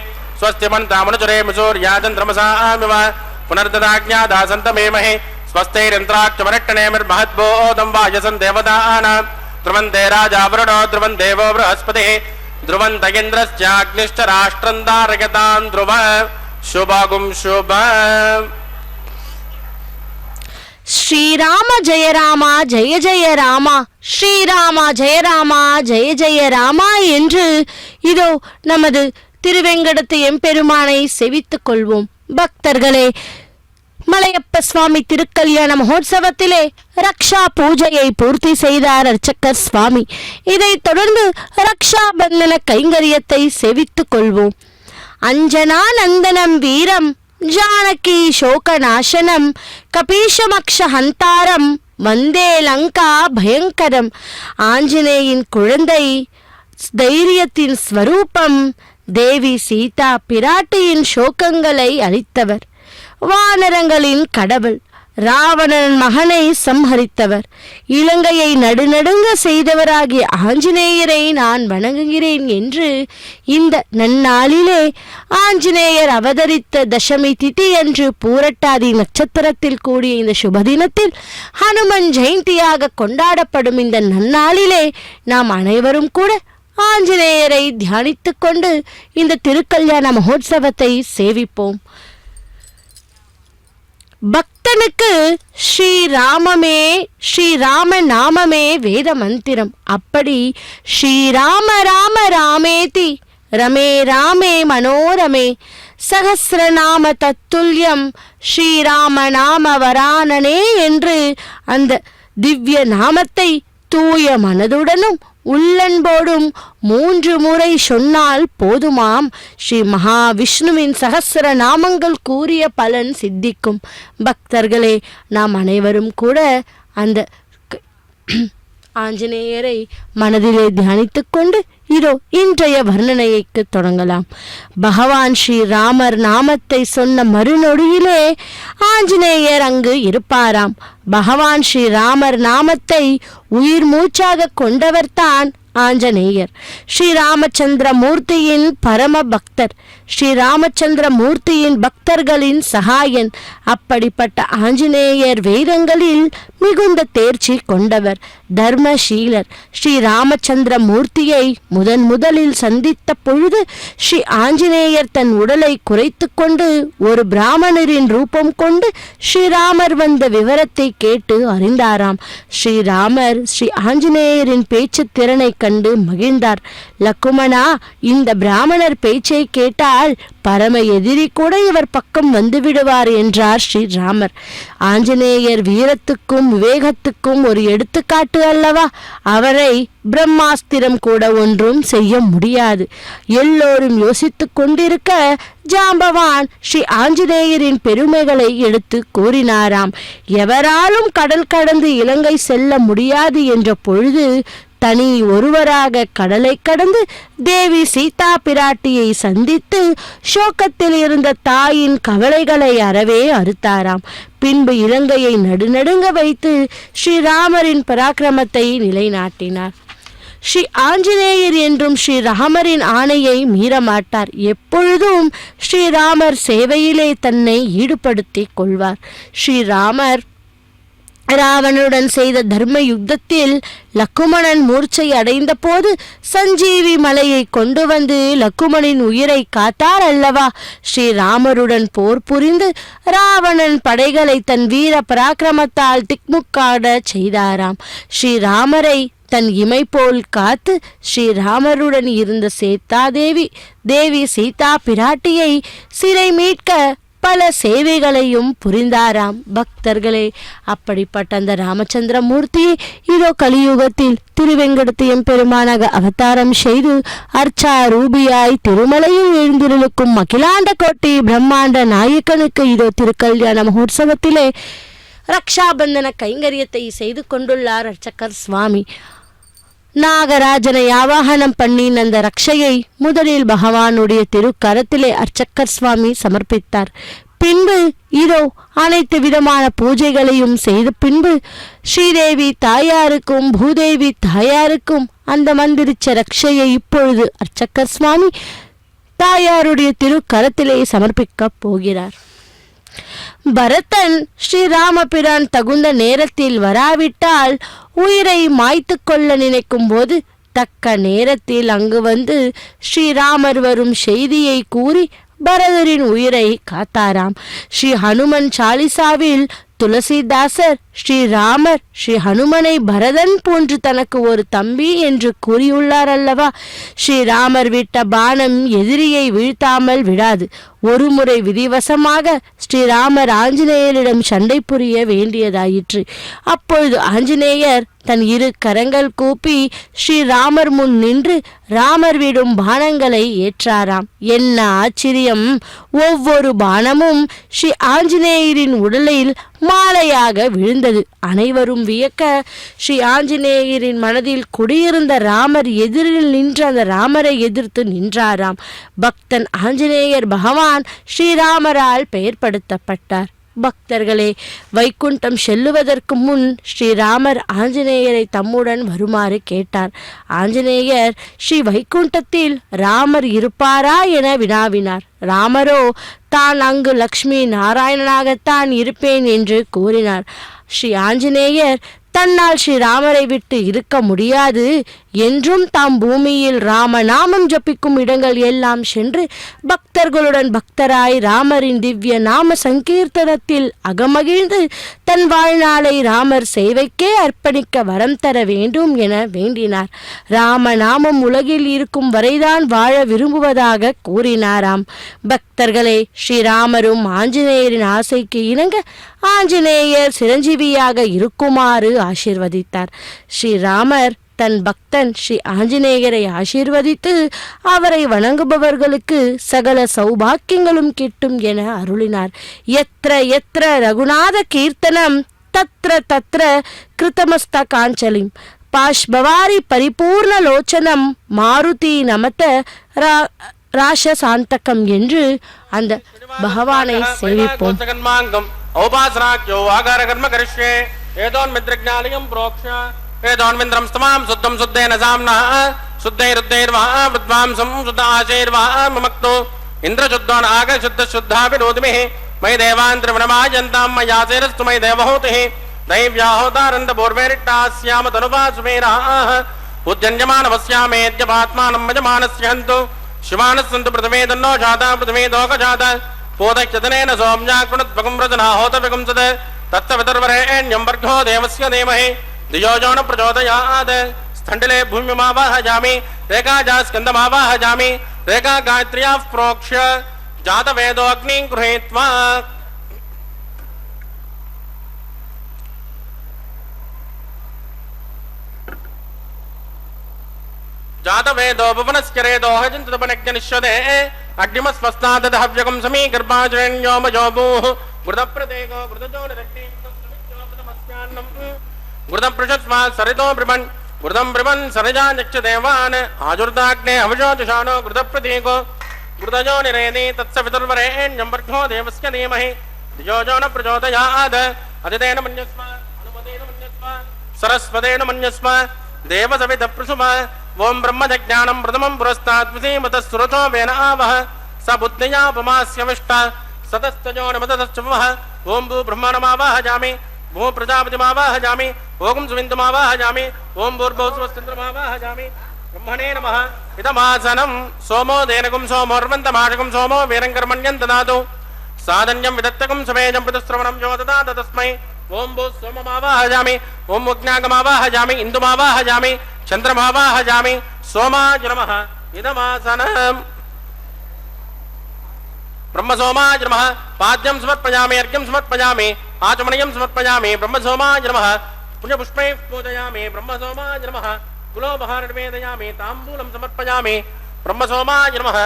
स्वस्ति मन्तामनुचरे सूर्याचन्द्रमसामिव पुनर्ददाज्ञादासन्तमेमहे स्वस्तिरिन्द्राक्षमरट्टनेमिर्महद्बोधं वायसन् देवतानां ध्रुवन्ते राजावरुणो ध्रुवन् देवो बृहस्पतिः ध्रुवन्त इन्द्रश्चाग्निश्च राष्ट्रं धारयतां ध्रुव शुभगुं शुभ. ஸ்ரீராம ஜெய ராமா ஜெய ஜெய ராமா, ஸ்ரீராமா ஜெய ராமா ஜெய ஜெய ராமா என்று இதோ நமது திருவேங்கடத்து எம்பெருமானை செவித்துக் கொள்வோம். பக்தர்களே, மலையப்ப சுவாமி திருக்கல்யாண மகோத்சவத்திலே ரக்ஷா பூஜையை பூர்த்தி செய்தார் அர்ச்சகர் சுவாமி. இதைத் தொடர்ந்து ரக்ஷா பந்தன கைங்கரியத்தை செவித்துக் கொள்வோம். அஞ்சனா நந்தனம் வீரம் ஜானகி சோகநாசனம் கபீஷமக்ஷ ஹந்தாரம் வந்தே லங்கா பயங்கரம். ஆஞ்சநேயின் குழந்தை, தைரியத்தின் ஸ்வரூபம், தேவி சீதா பிராட்டியின் சோகங்களை அளித்தவர், வானரங்களின் கடவுள், ராவணன் மகனை சம்ஹரித்தவர், இலங்கையை நடுநடுங்க செய்தவராகிய ஆஞ்சநேயரை நான் வணங்குகிறேன் என்று இந்த நன்னாளிலே ஆஞ்சநேயர் அவதரித்த தசமி திதி என்று பூரட்டாதி நட்சத்திரத்தில் கூடிய இந்த சுபதினத்தில் ஹனுமன் ஜெயந்தியாக கொண்டாடப்படும் இந்த நன்னாளிலே நாம் அனைவரும் கூட ஆஞ்சநேயரை தியானித்துக் கொண்டு இந்த திருக்கல்யாண மகோத்சவத்தை சேவிப்போம். பக்தனுக்கு ஸ்ரீராம நாமமே வேத மந்திரம். அப்படி ஸ்ரீராம ராம ராமேதி ரமே ராமே மனோரமே சகஸ்ரநாம தத்துல்யம் ஸ்ரீராம நாம வரானனே என்று அந்த திவ்ய நாமத்தை தூய மனதுடனும் உள்ளன்போடும் 3 முறை சொன்னால் போதுமாம். ஸ்ரீ மகாவிஷ்ணுவின் சகஸ்ர நாமங்கள் கூறிய பலன் சித்திக்கும். பக்தர்களே, நாம் அனைவரும் கூட அந்த ஆஞ்சநேயரை மனதிலே தியானித்துக் கொண்டு இதோ இன்றைய வர்ணனைக்கு தொடங்கலாம். பகவான் ஸ்ரீராமர் நாமத்தை சொன்ன மறுநொடியிலே ஆஞ்சநேயர் அங்கு இருப்பாராம். பகவான் ஸ்ரீராமர் நாமத்தை உயிர் மூச்சாக கொண்டவர்தான் ஆஞ்சநேயர். ஸ்ரீராமச்சந்திர மூர்த்தியின் பரம பக்தர், ஸ்ரீராமச்சந்திர மூர்த்தியின் பக்தர்களின் சகாயன். அப்படிப்பட்ட ஆஞ்சநேயர் வேதங்களில் மிகுந்த தேர்ச்சி கொண்டவர், தர்மசீலர். ஸ்ரீராமச்சந்திர மூர்த்தியை முதலில் சந்தித்த பொழுது ஸ்ரீ ஆஞ்சநேயர் தன் உடலை குறைத்து கொண்டு ஒரு பிராமணரின் ரூபம் கொண்டு ஸ்ரீராமர் வந்த விவரத்தை கேட்டு அறிந்தாராம். ஸ்ரீராமர் ஸ்ரீ ஆஞ்சநேயரின் பேச்சு திறனை கண்டு மகிழ்ந்தார். லக்குமணா, இந்த பிராமணர் பேச்சை கேட்டால் பரம எதிரி கூட இவர் பக்கம் வந்து விடுவார் என்றார் ஸ்ரீராமர். ஆஞ்சநேயர் வீரத்துக்கும் விவேகத்துக்கும் ஒரு எடுத்துக்காட்டு அல்லவா? அவரை பிரம்மாஸ்திரம் கூட ஒன்றும் செய்ய முடியாது. எல்லோரும் யோசித்துக் கொண்டிருக்க ஜாம்பவான் ஸ்ரீ ஆஞ்சநேயரின் பெருமைகளை எடுத்து கூறினாராம். எவராலும் கடல் கடந்து இலங்கை செல்ல முடியாது என்ற பொழுது தனி ஒருவராக கடலை கடந்து தேவி சீதா பிராட்டியை சந்தித்து சோகத்தில் இருந்த தாயின் கவலைகளை அறவே அறுத்தாராம். பின்பு இலங்கையை நடுநடுங்க வைத்து ஸ்ரீராமரின் பராக்கிரமத்தை நிலைநாட்டினார். ஸ்ரீ ஆஞ்சநேயர் என்றும் ஸ்ரீராமரின் ஆணையை மீறமாட்டார். எப்பொழுதும் ஸ்ரீராமர் சேவையிலே தன்னை ஈடுபடுத்திக் கொள்வார். ஸ்ரீராமர் ராவணனுடன் செய்த தர்ம யுத்தத்தில் லக்குமணன் மூர்ச்சை அடைந்த போது சஞ்சீவி மலையை கொண்டு வந்து லக்குமணின் உயிரை காத்தார் அல்லவா? ஸ்ரீராமருடன் போர் புரிந்து ராவணன் படைகளை தன் வீர பராக்கிரமத்தால் திக்முக்காட செய்தாராம். ஸ்ரீராமரை தன் இமை போல் காத்து ஸ்ரீராமருடன் இருந்த தேவி சீதா பிராட்டியை சிறை மீட்க பல சேவைகளையும் புரிந்தாராம். பக்தர்களே, அப்படிப்பட்ட அந்த ராமச்சந்திர மூர்த்தியை இதோ கலியுகத்தில் திருவெங்கடத்து எம்பெருமானாக அவதாரம் செய்து அர்ச்சா ரூபியாய் திருமலையில் எழுந்திருக்கும் அகிலாண்ட கோட்டி பிரம்மாண்ட நாயக்கனுக்கு இதோ திருக்கல்யாண மகோத்சவத்திலே ரக்ஷாபந்தன கைங்கரியத்தை செய்து கொண்டுள்ளார் அர்ச்சகர் சுவாமி. நாகராஜனை ஆவாகனம் பண்ணி அந்த ரக்ஷையை முதலில் பகவானுடைய திருக்கரத்திலே அர்ச்சகர் சுவாமி சமர்ப்பித்தார். பின்பு இதோ அனைத்து விதமான பூஜைகளையும் செய்த பின்பு ஸ்ரீதேவி தாயாருக்கும் பூதேவி தாயாருக்கும் அந்த மந்திரிச்ச ரக்ஷையை இப்பொழுது அர்ச்சகர் சுவாமி தாயாருடைய திருக்கரத்திலே சமர்ப்பிக்கப் போகிறார். பரதன் ஸ்ரீராமபிரான் தகுந்த நேரத்தில் வராவிட்டால் உயிரை மாய்த்து கொள்ள நினைக்கும் போது தக்க நேரத்தில் அங்கு வந்து ஸ்ரீராமர் வரும் செய்தியை கூறி பரதரின் உயிரை காத்தாராம். ஸ்ரீ ஹனுமன் சாலிசாவில் துளசிதாசர் ஸ்ரீராமர் ஸ்ரீ ஹனுமனை பரதன் போன்று தனக்கு ஒரு தம்பி என்று கூறியுள்ளார் அல்லவா? ஸ்ரீராமர் விட்ட பானம் எதிரியை வீழ்த்தாமல் விடாது. ஒருமுறை விதிவசமாக ஸ்ரீராமர் ஆஞ்சநேயரிடம் சண்டை புரிய வேண்டியதாயிற்று. அப்பொழுது ஆஞ்சநேயர் தன் இரு கரங்கள் கூப்பி ஸ்ரீராமர் முன் நின்று ராமர் விடும் பானங்களை ஏற்றாராம். என்ன ஆச்சரியம்! ஒவ்வொரு பானமும் ஸ்ரீ ஆஞ்சநேயரின் உடலில் மாலையாக விழுந்தது. அனைவரும் வியக்க ஸ்ரீ ஆஞ்சநேயரின் மனதில் குடியிருந்த ராமர் எதிரில் நின்று அந்த ராமரை எதிர்த்து நின்றாராம். பக்தன் ஆஞ்சநேயர் பகவான் ஸ்ரீராமரால் பெயர்படுத்தப்பட்டார். பக்தர்களே, வைகுண்டம் செல்லுவதற்கு முன் ஸ்ரீராமர் ஆஞ்சநேயரை தம்முடன் வருமாறு கேட்டார். ஆஞ்சநேயர் ஸ்ரீ வைகுண்டத்தில் ராமர் இருப்பாரா என வினாவினார். ராமரோ தான் அங்கு லக்ஷ்மி நாராயணனாகத்தான் இருப்பேன் என்று கூறினார். ஸ்ரீ ஆஞ்சநேயர் தன்னால் ஸ்ரீராமரை விட்டு இருக்க முடியாது என்றும் தாம் பூமியில் ராமநாமம் ஜபிக்கும் இடங்கள் எல்லாம் சென்று பக்தர்களுடன் பக்தராய் ராமரின் திவ்ய நாம சங்கீர்த்தனத்தில் அகமகிழ்ந்து தன் வாழ்நாளை ராமர் சேவைக்கே அர்ப்பணிக்க வரம் தர வேண்டும் என வேண்டினார். ராமநாமம் உலகில் இருக்கும் வரைதான் வாழ விரும்புவதாக கூறினாராம். பக்தர்களே, ஸ்ரீராமரும் ஆஞ்சநேயரின் ஆசைக்கு இணங்க ஆஞ்சநேயர் சிரஞ்சீவியாக இருக்குமாறு ஆசீர்வதித்தார். ஸ்ரீராமர் தன் பக்தன் ஸ்ரீ ஆஞ்சநேயரை ஆசீர்வதித்து அவரை வணங்குபவர்களுக்கு சகல சௌபாக்கியங்களும் கிட்டும் என அருளினார். எத்ர எத்ர ரகுநாத கீர்த்தனம் தத்ர தத்ர கிருதமஸ்த காஞ்சலிம் பாஷ்பவாரி பரிபூர்ண லோச்சனம் மாருதி நமத ராஷசாந்தகம் என்று அந்த பகவானை சேவிப்போம். औपासनाख्यो आकार कर्म करिष्ये एतोन्मित्रज्ञालियं प्रोक्ष्य एतोन्मिन्द्रं स्तमां शुद्धं शुद्धेन साम्नः शुद्धैरुद्धैर्वा विद्वांसं शुद्ध आचैर्वा ममक्तो इन्द्रशुद्धो नाग शुद्ध शुद्धाभिरोधिमिः मयि देवान्त्रिवनमायन्तां मयासेरस्तु मयि देवहूतिः दैव्याहोतारन्त पूर्वेरिट्टास्याम तनुवासुमेराः उद्यन्यमानवस्यामेद्यपात्मानं मजमानस्य हन्तु शिवानस्सन्तु पृथिवे तन्नो जाता पृथिवे दोकजाता पोदक्षतनेन सौम्या कृणत्वकं रजना होतविकंसद तत्सवितर्वरेण्यं वर्गो देवस्य धीमहि धियो यो न प्रचोदयात् स्थण्डिले भूमिमावाहयामि रेखाजा स्कन्दमावाहयामि रेखा गायत्र्याः प्रोक्ष्य जातवेदोऽग्निं गृहीत्वा जातवेदो भुवनस्करेदो हजन्तपनज्ञनिष्यते अग्निमस्वस्तादहव्यकं समीकर्पाचरण्योमजोभूः घृतप्रदेको घृतजोनिरग्निमस्यान्नं घृतपृषस्मात् सरितो ब्रह्मन् घृतं ब्रह्मन् सरिजाञ्च देवान् आजुर्दाग्ने हवजोजुषाणो घृतप्रदेको घृतजोनिरेति तत्सवितुर्वरेण्यं वर्गो देवस्य धीमहि धियो यो न प्रचोदयात् अदितेन मन्यस्व अनुमतेन मन्यस्व सरस्वतेन मन्यस्व देवसवितप्रसुम ओं ब्रह्मज्ञानं प्रथमं पुरस्तात् विधीमतः सुरथो वेन आवह स बुद्धियापमास्यविष्ट सतस्तजोनिमतश्चवः ओं भू ब्रह्मणमावाहयामि भू प्रजापतिमावाहयामि ओं सुविन्दुमावाहयामि ओं भूर्भुवस्वस्तिन्द्रमावाहयामि ब्रह्मणे नमः इदमासनं सोमो देनकुं सोमोर्वन्तमाशकं सोमो वीरङ्कर्मण्यं ददातु साधन्यं विदत्तकं समेजं पितुस्रवणं यो ददात तस्मै ओं भू सोममावाहयामि ओं मुग्नागमावाहयामि इन्दुमावाहयामि चंद्रमावाहयामि सोमाय नमः इदमासनम् ब्रह्मसोमाय नमः पाद्यं समर्पयामि अर्घ्यं समर्पयामि आचमनीयं समर्पयामि ब्रह्मसोमाय नमः पुण्यपुष्पैः पूजयामि ब्रह्मसोमाय नमः कुलोपहारं निवेदयामि ताम्बूलं समर्पयामि ब्रह्मसोमाय नमः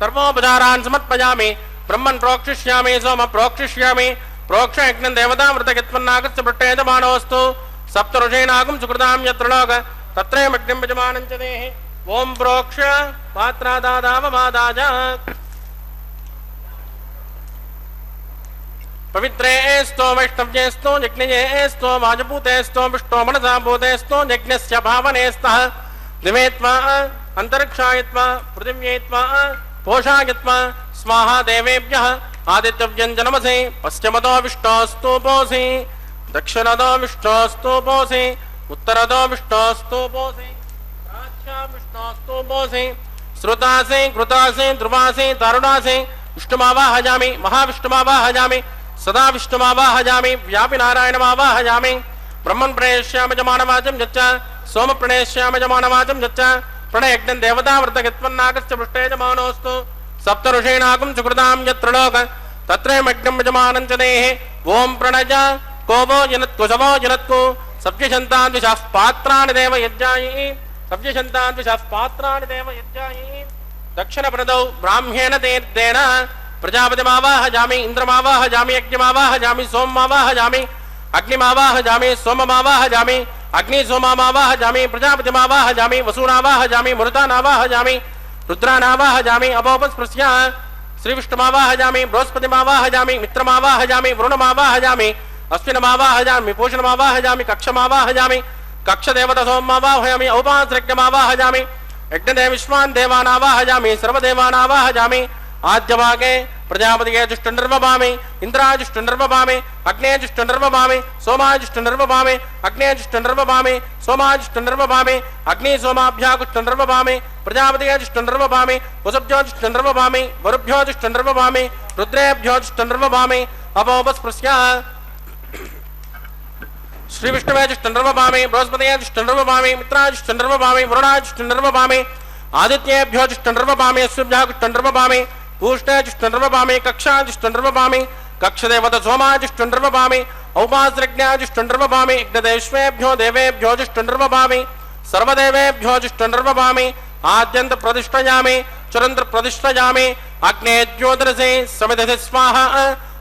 सर्वोपचारान् समर्पयामि ब्रह्मन् प्रोक्षिष्यामि सोम प्रोक्षिष्यामि प्रोक्षयज्ञं देवतामृतयत्वन्नागस्य पृष्ठेदमानोऽस्तु सप्तऋषीणागं सुकृतां यत्र लोक तत्रैमग्निं यजमानं च देहि ओं प्रोक्ष पात्रादादावमादाज पवित्रेस्तो वैष्णव्येस्तो यज्ञयेस्तो वाजपूतेस्तो विष्णो मनसा भूतेस्तो यज्ञस्य भावनेस्तः दिवेत्वा अन्तरिक्षायत्वा पृथिव्येत्वा पोषायत्वा स्वाहा देवेभ्यः आदित्यव्यञ्जनमसि पश्चिमतो विष्णोस्तूपोऽसि दक्षिणतो विष्णोस्तूपोऽसि उत्तरतो विष्णोस्तूपोऽसि प्राच्यां विष्णोस्तूपोऽसि श्रुतासि कृतासि ध्रुवासि तरुणासि विष्णुमावाहयामि महाविष्णुमावाहयामि सदा विष्णुमावाहयामि व्यापि नारायणमावाहयामि ब्रह्मन् प्रणेष्यामि च मानवाचं यच्च सोम प्रणेष्यामि च मानवाचं यच्च प्रणयज्ञं देवताव्रतगत्वन्नागस्य पृष्ठे च मानोऽस्तु सप्त ऋषीणागं सुकृतां यत्र लोक तत्रैमज्ञं यजमानं च देहे ओं प्रणज कोवो जनत्कु सवो जनत्कु सप्तशन्तान् द्विषः पात्राणि देव यज्ञायि सप्तशन्तान् द्विषः पात्राणि देव यज्ञायि दक्षिणप्रदौ ब्राह्म्येण तीर्थेन प्रजापतिमावाहयामि इन्द्रमावाहयामि यज्ञमावाहयामि सोममावाहयामि अग्निमावाहयामि सोममावाहयामि अग्निसोममावाहयामि प्रजापतिमावाहयामि वसूनावाहयामि मरुतानावाहयामि रुद्रानावाहयामि अपोपस्पृश्य श्रीविष्णुमावाहयामि बृहस्पतिमावाहयामि मित्रमावाहयामि वरुणमावाहयामि अश्विनमावाहयामि पूषणमावाहयामि कक्षमावाहयामि कक्षदेवतसोममावाहयामि औपासयज्ञमावाहयामि यज्ञदेविष्मान् देवानावाहयामि सर्वदेवानावाहयामि आद्यभागे प्रजापतिगे जुष्टुर्वभामि इन्द्राजुष्टुर्वभामि अग्नेजुष्टुर्वभामि सोमाजुष्टुर्वभामि अग्नेजुष्टुर्वभामि सोमाजुष्टुर्वभामि अग्निसोमाभ्याकुष्टुर्वभामि प्रजापतिगे जुष्टुर्वभामि वसुभ्योजुष्टुर्वभामि वरुभ्योजुष्टुर्वभामि रुद्रेभ्योजुष्टुर्वभामि अपोपस्पृश्य श्रीविष्णुवे जुष्टुर्वभामि बृहस्पतिगे जुष्टुर्वभामि मित्राजुष्टुर्वभामि वरुणाजुष्टुर्वभामि आदित्येभ्यो जुष्टुर्वभामि अश्वभ्याकुष्टुर्वभामि पूष्णेजुष्टुर्वभामि कक्षाजुष्टुर्वभामि कक्षदेवत सोमाजुष्टुर्वभामि औपासृज्ञाजुष्टुर्वभामि यज्ञदेवेभ्यो देवेभ्यो जुष्टुर्वभामि सर्वदेवेभ्यो जुष्टुर्वभामि आद्यन्त प्रतिष्ठयामि चरन्त्र प्रतिष्ठयामि अग्ने ज्योतिरसे समिधसे स्वाहा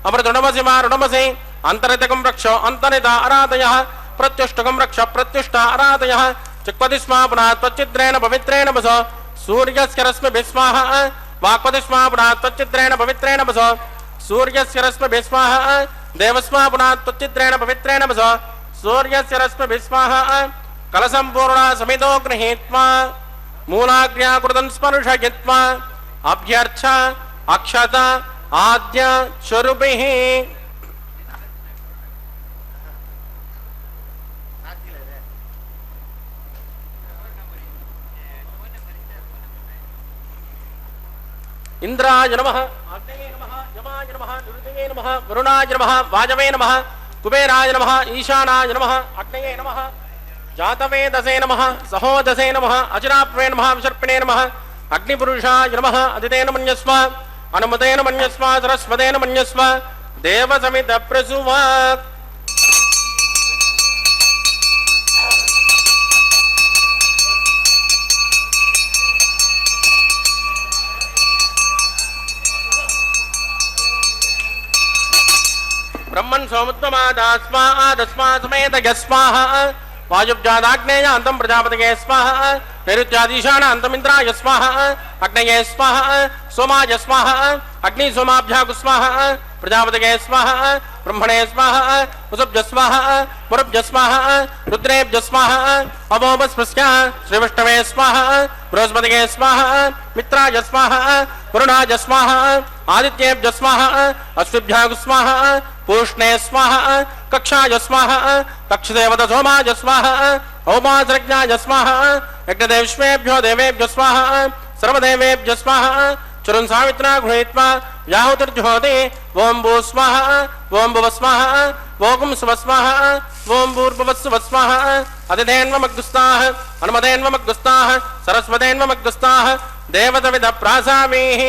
अमृतुणमसि मारुणमसि अन्तरितकं रक्ष अन्तरिता आराधयः प्रत्युष्टकं रक्ष प्रत्युष्ट आराधयः चिक्पति स्मा पुनः त्वच्चिद्रेण पवित्रेण वस सूर्यस्य रश्मिभिः स्वाहा वाक्पति स्मा पुनः त्वच्चिद्रेण पवित्रेण वस सूर्यस्य रश्मिभिः स्वाहा देवस्मा पुनः त्वच्चिद्रेण पवित्रेण वस सूर्यस्य रश्मिभिः स्वाहा कलशं पूर्णा समितो गृहीत्वा मूलाग्र्या कृतं स्पर्शयित्वा अभ्यर्च अक्षत आद्य स्वरूपिः इंद्राय नमः अग्नये नमः यमाय नमः निरुतये नमः वरुणाय नमः वाजवे नमः कुबेराय नमः ईशानाय नमः अग्नये नमः जातवेदसे नमः सहोदसे नमः अचिराप्वे नमः विसर्पिणे नमः अग्निपुरुषाय नमः अदितेन मन्यस्व अनुमतेन मन्यस्व सरस्वतेन मन्यस्व देवसमित प्रसुवाक् ब्रह्मन् सोमुत्तमादास्मा समेत यस्वाहा वायुब्जादाग्नेय अंतं प्रजापतये स्वाहा नैऋत्यादीशान अंतमिन्द्राय स्वाहा अग्नये स्वाहा सोमाय स्वाहा अग्नि सोमाभ्यागु स्वाहा प्रजापतये स्वाहा ब्रह्मणे स्वाहा वसुभ्य स्वाहा वरुभ्य स्वाहा रुद्रेभ्य स्वाहा अवोपस्पृश्य श्रीविष्णवे स्वाहा बृहस्पतये स्वाहा मित्राय स्वाहा वरुणाय स्वाहा आदित्येभ्य स्वाहा अश्विभ्यागु स्वाहा पूष्णे स्वाहा कक्षाय स्वाहा कक्षदेवत सोमाय स्वाहा औपासृज्ञाय स्वाहा यज्ञदेवेभ्यो देवेभ्यो स्वाहा सर्वदेवेभ्यो स्वाहा चरुन् सावित्रा गृहीत्वा याहुतिर्जुहोति ओं भू स्वाहा ओं भुव स्वाहा ओं सुव स्वाहा ओं भूर्भुवस्सुव स्वाहा अतिथेन्वमग्गुस्ताः अनुमतेन्वमग्गुस्ताः सरस्वतेन्वमग्गुस्ताः देवतविद प्रासामीः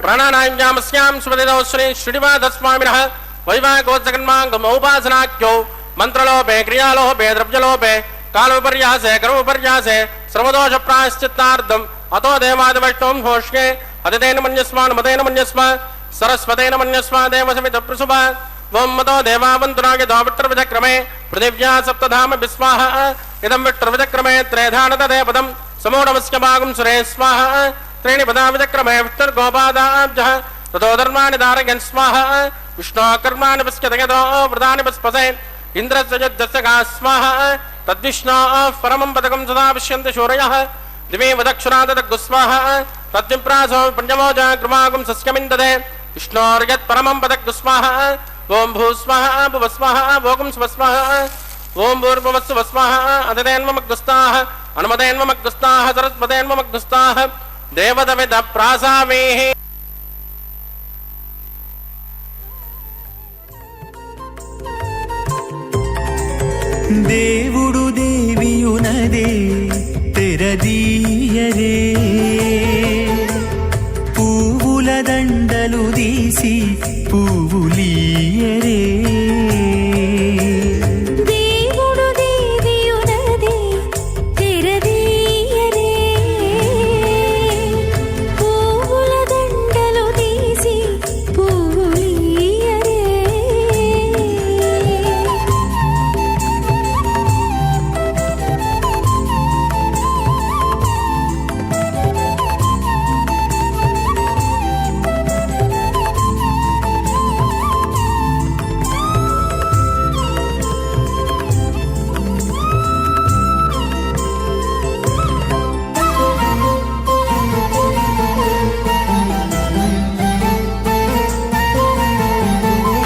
प्राणानायामस्यां सुपतिदौ श्री श्रीनिवासस्वामिनः वैवाहिकोत्सकन्माङ्गमौपासनाख्यौ मन्त्रलोपे क्रियालोपे द्रव्यलोपे कालोपर्यासे कर्मोपर्यासे सर्वदोष प्रायश्चित्तार्थम् अतो देवादिवैष्णवं घोष्ये अतिथेन मन्यस्मानुमतेन मन्यस्म सरस्वतेन मन्यस्म देवसमित प्रसुभ वं मतो देवावन्तुनाय द्वाविट्टर्विचक्रमे पृथिव्या सप्तधाम विस्वाहा इदं विट्टर्विचक्रमे त्रेधानतदेपदं समूढमस्य भागं सुरे स्वाहा त्रीणि पदा विचक्रमे विष्णुर्गोपादाब्जः ततो धर्माणि धारयन् स्वाहा विष्णोकर्माणि पश्यतयतो व्रतानि पस्पसे इन्द्रस्य युद्धस्य गा स्वाहा तद्विष्णोः परमं पदकं सदा पश्यन्ति शूरयः दिवे वदक्षुरादग्गुस्वाहा तद्विप्रासो पञ्चमोज कृमागुं सस्यमिन्दते विष्णोर्यत् परमं पदग्गुस्वाहा ओं भूस्वाहा भुवस्वाहा भोगुं स्वस्वाहा ओं भूर्भुवस्सुवस्वाहा अतिथेन्वमग्गुस्ताः अनुमतेन्वमग्गुस्ताः सरस्वतेन्वमग्गुस्ताः దేవతవిద ప్రాసామేః. దేవుడు దేవియునదే తెరదీయరే, పువ్వుల దండలు తీసి పువ్వులీయరే. దేవుడు దేవియునదే తెరదీయరే, పువ్వుల దండలు తీసి పువ్వులీయరే.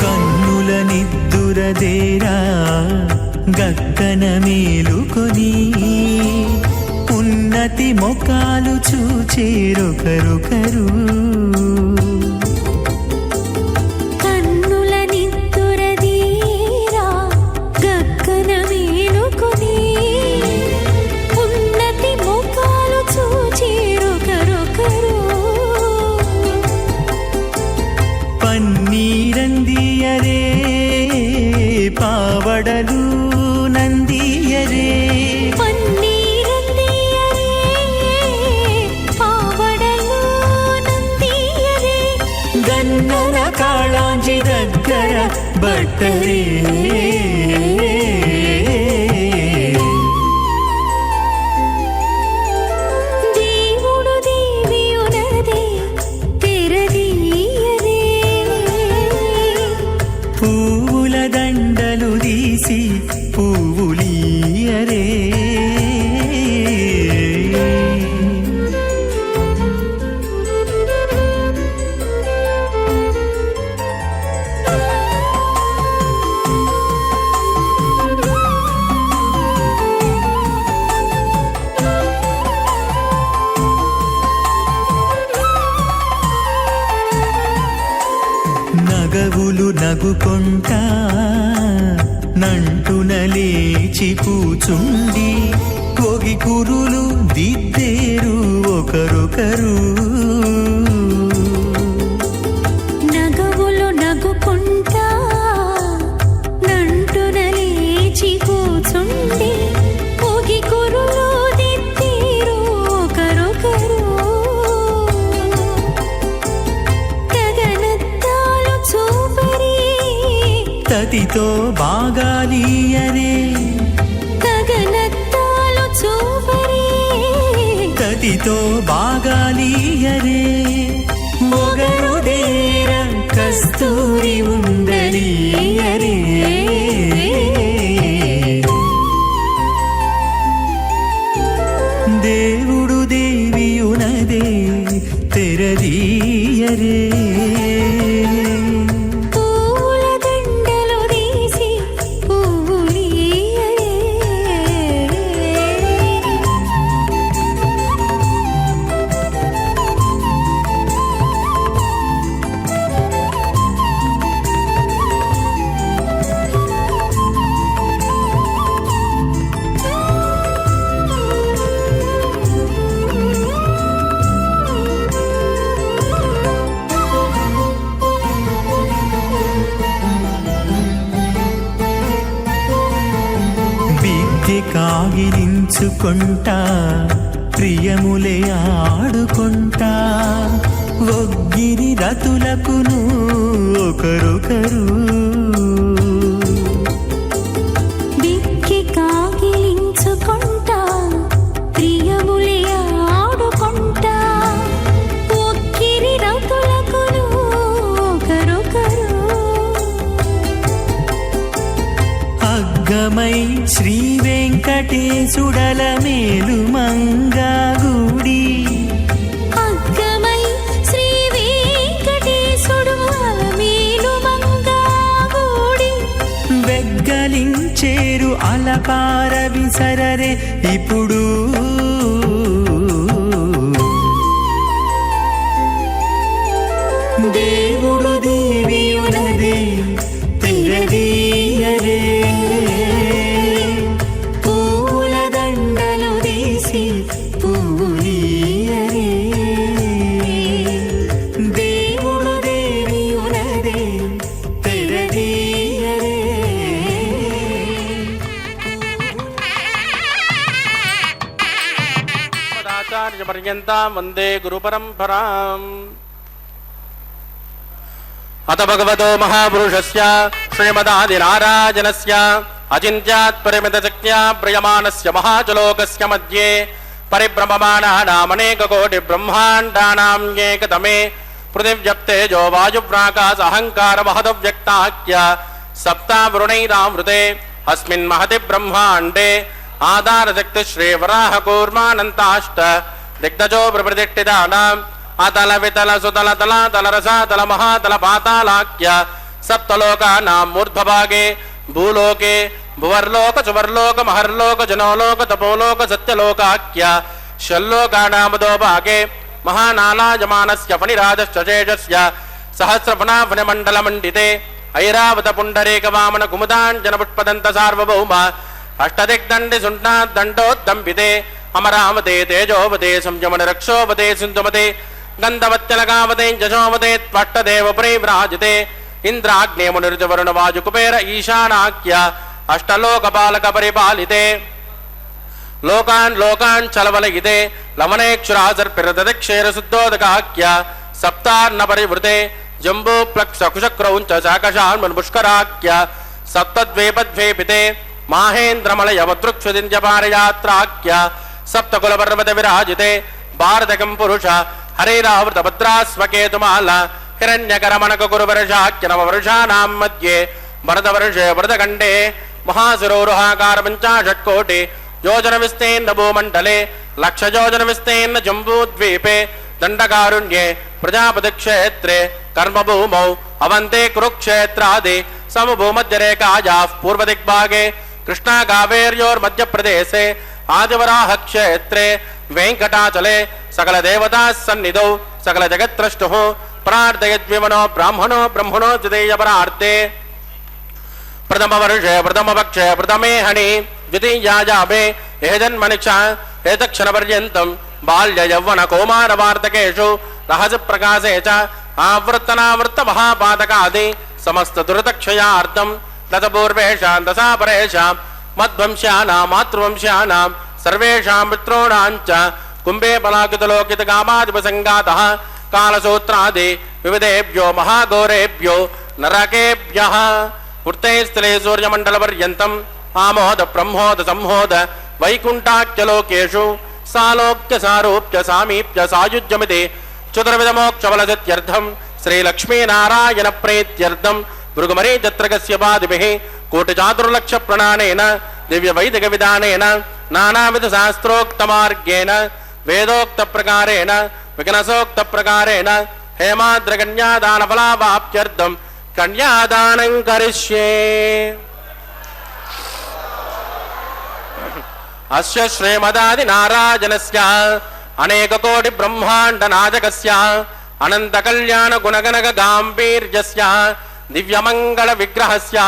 కన్నుల నిద్దురదేరా గక్కన మేలుకొని, ఉన్నతి మొకాలు చూచేరొకరొకరు. కన్నుల నిద్దురదీరా గగ్గన మేలుకొని, ఉన్నతి ముఖాలు చూచేరొకరొకరు. పన్నీరందియరే పావడలు నందియరే, పన్నీరందియరే పావడలు నందియరే. గన్నన కాళాంజి దగ్గర బట్టరే. దేవుడు దేవియునదే తెరదీయరే, పువ్వుల దండలు తీసి పువ్వులీయరే. నగవులు నగుకొంటా నంటున లేచి కూచుండి, ఒగి కురులు దిద్దేరు ఒకరొకరు. నగవులు నగుకుంటా నంటున లేచి కూచుండి, పొగి కురులు దిద్దేరు ఒకరొకరు. గగనద్దాలు చూపరి తతితో బాగాలీయరే, గగనద్దాలు చూపరి తతితో బాగాలీయరే. మొగరుదేర కస్తూరి ఉండలీయరే. దేవుడు దేవియునదే తెరదీయరే, పూల దండలు తీసి పువ్వులీయరే. విద్య కాగిలించుకుంటా ప్రియములే ఆడుకుంటా, ఒగ్గిరి రతులకును ఒకరొకరు. బిక్కి కాగిలించుకుంటా ప్రియములే ఆడుకుంటా, ఒక్కిరి రతులకును ఒకరొకరు. అగ్గమై శ్రీ వెంకటేశుడల మేలు మంగాగుడి, అగ్గమై శ్రీ వెంకటేశుడు అలమేలు మంగాగూడి. వెగ్గలించేరు అలపార విసరరే ఇప్పుడు. దేవుడు దేవియునదే తెరదీయరే పూల దండలు తీసి పూలీయరే దేవుడు దేవియునదే తెరదీయరే పర్యంతం వందే గురు పరంపరాం. అత భగవతో మహాపురుషస్య శ్రీమదాదినారాయణస్య అచింత్యాత్ పరిమితశక్త్యా ప్రియమాణస్య మహాచలోకస్య మధ్యే పరిభ్రమమాణానామనేక కోటి బ్రహ్మాండానాం ఏకతమే పృథివ్యప్తేజో వాయువ్రాకాశ అహంకార మహదవ్యక్తాఖ్య సప్తావృణైరావృతే అస్మిన్ మహతి బ్రహ్మాండే ఆధారశక్తి శ్రీవరాహ కూర్మానంతాష్ట దిగ్ధజో ప్రతిష్ఠితానాం అతల వితల సుతల తల తల రస తల మహాతల పాతాళాఖ్య సప్తలోకానాం మూర్ధ్వభాగే భూలోకే భువర్లోక సువర్లోక మహర్లోక జనోలోక తపోలోక సత్యలోకాఖ్య షల్లోకానామదో భాగే మహానాలాయమానస్య ఫణిరాజశ్చ శేషస్య సహస్రఫణాఫణిమండలమండితే ఐరావత పుండరీక వామన కుముదాంజన పుష్పదంత సార్వభౌమ అష్టదిగ్దండి సుంటాదండోద్దంపితే అమరావతే తేజోవతే సంయమన రక్షోవతే సింధుమతే గంధవత్యలగావతే జశోవతే త్వష్టదేవ పరివ్రాజితే ఇంద్రాగ్నేమునిరుజవరుణ వాయుకుబేర ఈశానాఖ్య అష్టలోకపాలక పరిపాలితే లోకాన్ లోకాన్ చలవలయితే లవనేక్షురాసర్పిరదక్షేర శుద్ధోదకాఖ్య సప్తార్ణ పరివృతే జంబూ ప్లక్ష కుశక్రౌంచ శాకశాన్మన్పుష్కరాఖ్య సప్తద్వేపద్వేపితే మాహేంద్రమలయవదృక్షుదింజపారయాత్రాఖ్య సప్తకులపర్వత విరాజితే భారతకం పురుష హరిరావృత భద్రాస్వకేతుమాల హిరణ్యకరమణక కురువర్షాఖ్య నవవర్షానాం మధ్యే భరతవర్షే భరతఖండే మహాశిరోరుహాకార పంచాశత్కోటి యోజన విస్తీర్ణ భూమండలే లక్షయోజన విస్తీర్ణ జంబూద్వీపే దండకారుణ్యే ప్రజాపతి క్షేత్రే కర్మభూమౌ అవంతే కురుక్షేత్రాది సమభూమధ్యరేఖాయా పూర్వదిగ్భాగే కృష్ణా కావేర్యోర్మధ్యప్రదేశే ఆదివరాహ క్షేత్రే వెంకటాచలే సకల దేవతా సన్నిధౌ సకల జగత్రష్టు ప్రార్థయద్విమనో బ్రాహ్మణో బ్రహ్మణో ద్వితీయపరార్తే ప్రథమ వర్షే ప్రథమ పక్షే ప్రథమే హని ద్వితీయాజాభే ఏజన్మనిక్ష ఏతక్షణ పర్యంతం బాల్య యౌవన కౌమార వార్తకేషు రహస ప్రకాశే చ ఆవృత్తనావృత్త మహాపాతకాది సమస్త దురతక్షయార్థం దశపూర్వేషాం దశాపరేషాం మద్వంశ్యానాం మాతృవంశ్యానాం సర్వేషాం మిత్రోణాం చ కుంభే పలాకితలోకిత కామాదిపసంగాతః కాలసూత్రాది వివిధేభ్యో మహాఘోరేభ్యో నరకేభ్యః వృత్తైస్థలే సూర్యమండల పర్యంతం ఆమోద బ్రహ్మోద సంహోద వైకుంఠాఖ్యలోకేషు సాలోక్య సారూప్య సామీప్య సాయుజ్యమితి చతుర్విధమోక్షఫలసిద్ధ్యర్థం శ్రీలక్ష్మీనారాయణ ప్రీత్యర్థం భృగుమరీచత్రకస్య పాదిభిః కోటిచాతుర్లక్ష ప్రణానేన దివ్య వైదిక విధానేన నానావిధ శాస్త్రోక్తమార్గేణ వేదోక్త ప్రకారేణ వికనసోక్త ప్రకారేణ హేమాద్రకన్యాదాన ఫలావాప్త్యర్థం కన్యాదానం కరిష్యే. అస్య శ్రీమదాది నారాయణస్య అనేక కోటి బ్రహ్మాండ నాయకస్య అనంత కళ్యాణ గుణగణక గాంభీర్యస్య దివ్యమంగళ విగ్రహస్య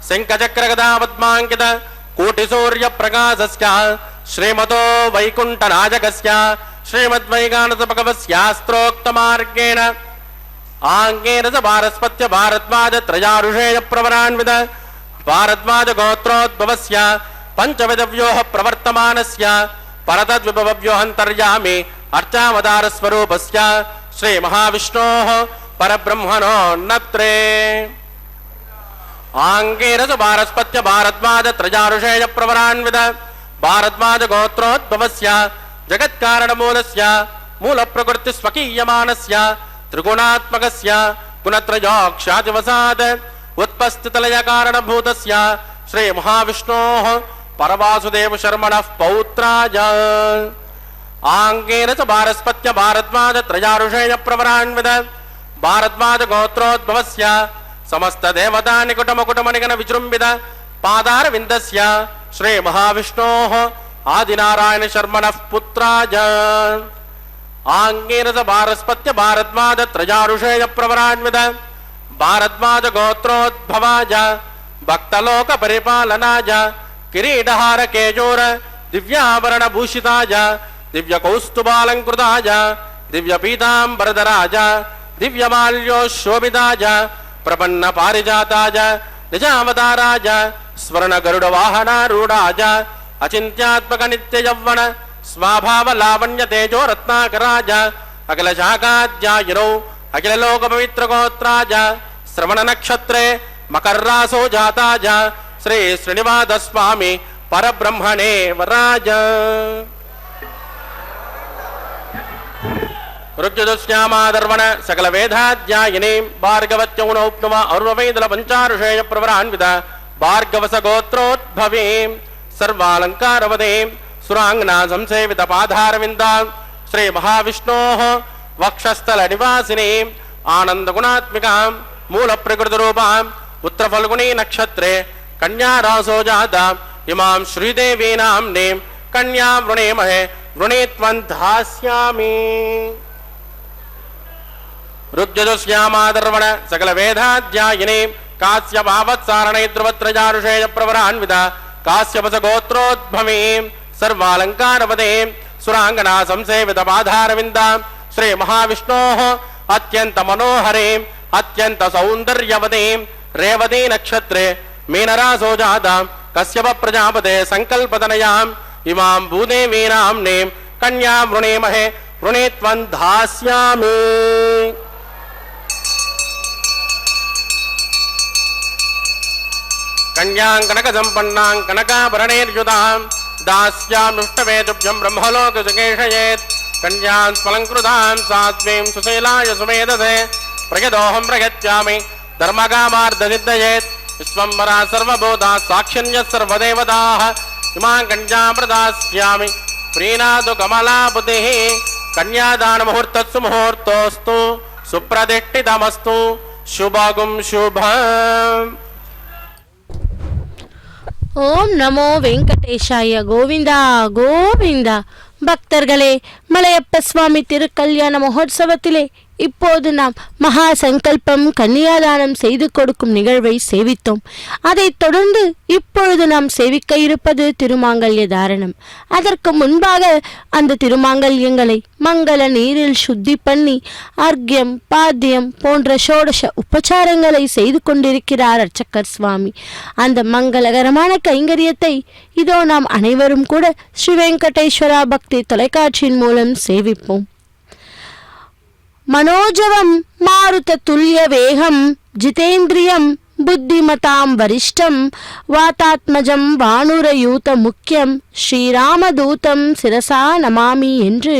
శంఖచక్ర గదా పద్మాంకిత కోటి సూర్య ప్రకాశస్య శ్రీమతో వైకుంఠ నాయకస్య శ్రీమద్వైగానస భగవస్యాస్త్రోక్త మార్గేణ ఆంగేన స భారస్పత్య భారద్వాజ త్రయారుషేయ ప్రవరాన్విత భారద్వాజ గోత్రోద్భవస్య పంచవిధవ్యోః ప్రవర్తమానస్య పరతద్విభవవ్యోహంతర్యామి అర్చావతార స్వరూపస్య శ్రీ మహావిష్ణోః పరబ్రహ్మణోన్నత్రే ఆంగేరస భారస్పత్య భారద్వాజ త్రయారుషేయ ప్రవరాన్విత భారద్వాజ గోత్రోద్భవస్య జగత్కారణమూలస్య మూల ప్రకృతి స్వకీయమానస్య త్రిగుణాత్మకస్య గుణత్రయోక్షాదివసాద్ ఉత్పస్థితలయ కారణభూతస్య శ్రీ మహావిష్ణోః పరవాసుదేవ శర్మణః పౌత్రాయ ఆంగేన చ భారస్పత్య భారద్వాజ త్రయారుషేయ ప్రవరాన్విత భారద్వాజ గోత్రోద్భవస్య సమస్త దేవతా నికుటమకుటమనిగణ విజృంభిత పాదార విందస్య శ్రీ మహావిష్ణోః ఆదినారాయణ శర్మణః పుత్రాయ आंगीरस भारस्पत्य भारद्वाज त्रजारुषेय प्रवरान्वित भारद्वाज गोत्रोद्भवाज भक्तलोक परिपालनाज किरीटहार केजोर दिव्याभरण भूषिताज दिव्य कौस्तुभालंकृताज दिव्य पीतांबरधराज दिव्य माल्योशोभिताज प्रपन्न पारिजाताज निजावताराज स्वर्ण गरुड़ वाहनारूढ़ाज अचिंत्यात्मक नित्य यौवन स्वाभाव लावण्य तेजो रत्नाकराज अखिल शाखाध्यायिनौ अखिल लोक पवित्र गोत्राज श्रवण नक्षत्रे मकर रासो जाताज श्री श्रीनिवास स्वामी परब्रह्मणे वराज ऋग्यजुश्यामादर्वण सकल वेदाध्यायिनी भार्गवत्यौनौप्नुव और्ववेदल पंचारुषेय प्रवरान्वित भार्गवस गोत्रोद्भवे सर्वालंकारवदे सुरांगना संसेवित पाधारविंद श्री महाविष्णोः वक्षस्थल निवासिनी आनंद गुणात्मिका मूल प्रकृति रूपा उत्तर फल्गुनी नक्षत्रे कन्या रासो जाता इमां श्रीदेवी नाम्ने कन्या वृणेमहे वृणीत्वं धास्यामि ऋग्यजुश्यामादर्वण सकल वेदाध्यायिनी काश्यपावत्सारणे ध्रुवत्रजारुषेय प्रवरान्वित काश्यपस गोत्रोद्भवे सर्वालंकारवदे सुरांगना संसेवित पाधारविंद श्री महाविष्णोः अत्यंत मनोहरे अत्यंत सौंदर्यवदे रेवती नक्षत्रे मीनरासो जाता कश्यप प्रजापते संकल्पतनयाम् इमां भूदेवी नाम्ने कन्या वृणेमहे वृणीत्वं धास्यामि कन्यां कनक संपन्नां कनकाभरणैर्युतां दास्यामि तुभ्यं ब्रह्मलोक सुकेशयेत् कन्यां स्फलंकृतां सात्वीं सुशीलाय सुमेधसे प्रयदोहं प्रयच्छामि धर्मकामार्थसिद्धयेत् विश्वम्भरा सर्वभूता साक्षिण्यः सर्वदेवताः इमां कन्यां प्रदास्यामि प्रीणातु कमलापतिः कन्यादान मुहूर्तस्सु मुहूर्तोऽस्तु सुप्रतिष्ठितमस्तु शुभगुं शुभम् ஓம் நமோ வெங்கடேஷாய கோவிந்தா கோவிந்தா. பக்தர்களே, மலையப்ப சுவாமி திருக்கல்யாண மகோத்சவத்திலே இப்போது நாம் மகா சங்கல்பம் கன்னியாதானம் செய்து கொடுக்கும் நிகழ்வை சேவித்தோம். அதைத் தொடர்ந்து இப்பொழுது நாம் சேவிக்க இருப்பது திருமாங்கல்ய தாரணம். அதற்கு முன்பாக அந்த திருமாங்கல்யங்களை மங்கள நீரில் சுத்தி பண்ணி அர்க்யம் பாத்தியம் போன்ற ஷோடச உபச்சாரங்களை செய்து கொண்டிருக்கிறார் அர்ச்சகர் சுவாமி. அந்த மங்களகரமான கைங்கரியத்தை இதோ நாம் அனைவரும் கூட ஸ்ரீ வெங்கடேஸ்வரா பக்தி தொலைக்காட்சியின் மூலம் சேவிப்போம். मनोजवं मारुत तुल्य वेगं जितेन्द्रियं बुद्धिमतां वरिष्ठं वातात्मजं वानुरयूत मुख्यं श्रीरामदूतं சிரசா நமாமி என்று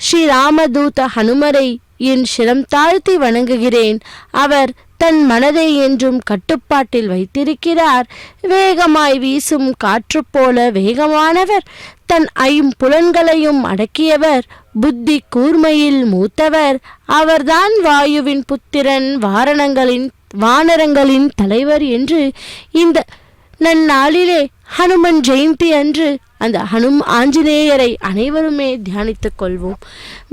ஸ்ரீராமதூத ஹனுமரை என் சிரம் தாழ்த்தி வணங்குகிறேன். அவர் தன் மனதை என்றும் கட்டுப்பாட்டில் வைத்திருக்கிறார். வேகமாய் வீசும் காற்று போல வேகமானவர், தன் ஐம்புலன்களையும் அடக்கியவர், புத்தி கூர்மையில் மூத்தவர். அவர்தான் வாயுவின் புத்திரன், வானரங்களின் தலைவர் என்று இந்த நன்னாளிலே ஹனுமன் ஜெயந்தி அன்று அந்த ஆஞ்சநேயரை அனைவருமே தியானித்துக் கொள்வோம்.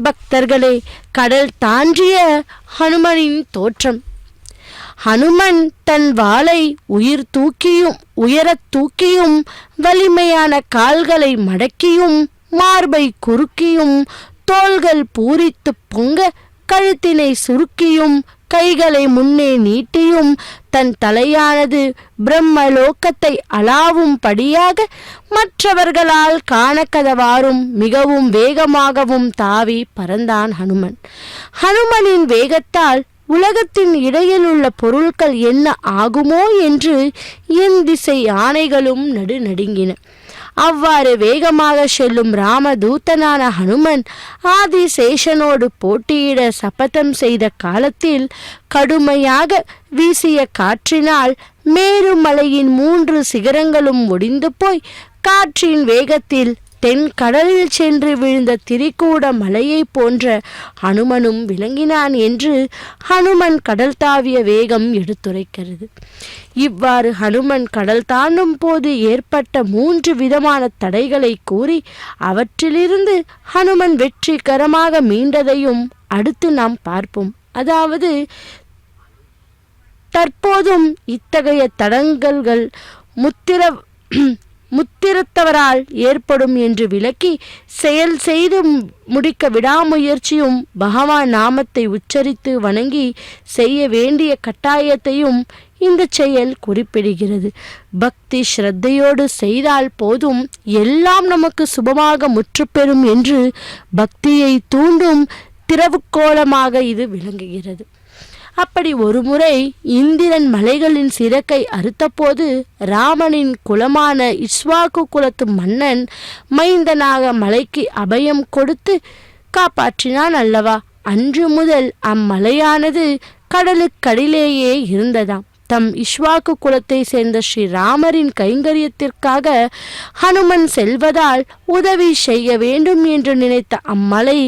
பக்தர்களே, கடல் தாண்டிய ஹனுமனின் தோற்றம். ஹனுமன் தன் வாளை உயரத் தூக்கியும் வலிமையான கால்களை மடக்கியும் மார்பை குறுக்கியும் தோள்கள் பூரித்து பொங்க கழுத்தினை சுருக்கியும் கைகளை முன்னே நீட்டியும் தன் தலையானது பிரம்மலோகத்தை அளாவும் படியாக மற்றவர்களால் காணக்கதவாறும் மிகவும் வேகமாகவும் தாவி பறந்தான் ஹனுமன். ஹனுமனின் வேகத்தால் உலகத்தின் இடையில் உள்ள பொருட்கள் என்ன ஆகுமோ என்று என் திசை யானைகளும் நடுநடுங்கின. அவ்வாறு வேகமாக செல்லும் ராமதூதனான ஹனுமன் ஆதிசேஷனோடு போட்டியிட சபதம் செய்த காலத்தில் கடுமையாக வீசிய காற்றினால் மேருமலையின் 3 சிகரங்களும் ஒடிந்து போய் காற்றின் வேகத்தில் தென் கடலில் சென்று விழுந்த திரிகூட மலையை போன்ற ஹனுமனும் விளங்கினான் என்று ஹனுமன் கடல் தாவிய வேகம் எடுத்துரைக்கிறது. இவ்வாறு ஹனுமன் கடல் தாண்டும் போது ஏற்பட்ட 3 விதமான தடைகளை கூறி அவற்றிலிருந்து ஹனுமன் வெற்றிகரமாக மீண்டதையும் அடுத்து நாம் பார்ப்போம். அதாவது தற்போதும் இத்தகைய தடங்கல்கள் முத்திரத்தவரால் ஏற்படும் என்று விளக்கி செயல் செய்து முடிக்க விடாமுயற்சியும் பகவான் நாமத்தை உச்சரித்து வணங்கி செய்ய வேண்டிய கட்டாயத்தையும் இந்த செயல் குறிப்பிடுகிறது. பக்தி ஸ்ரத்தையோடு செய்தால் போதும் எல்லாம் நமக்கு சுபமாக முற்றுப்பெறும் என்று பக்தியை தூண்டும் திறவுகோலமாக இது விளங்குகிறது. அப்படி ஒருமுறை இந்திரன் மலைகளின் சிறக்கை அறுத்தபோது ராமனின் குலமான இஸ்வாக்கு குலத்து மன்னன் மைந்தனாக மலைக்கு அபயம் கொடுத்து காப்பாற்றினான் அல்லவா. அன்று முதல் அம்மலையானது கடலுக்கடிலேயே இருந்ததாம். தம் இஸ்வாக்கு குலத்தை சேர்ந்த ஸ்ரீராமரின் கைங்கரியத்திற்காக ஹனுமன் செல்வதால் உதவி செய்ய வேண்டும் என்று நினைத்த அம்மலை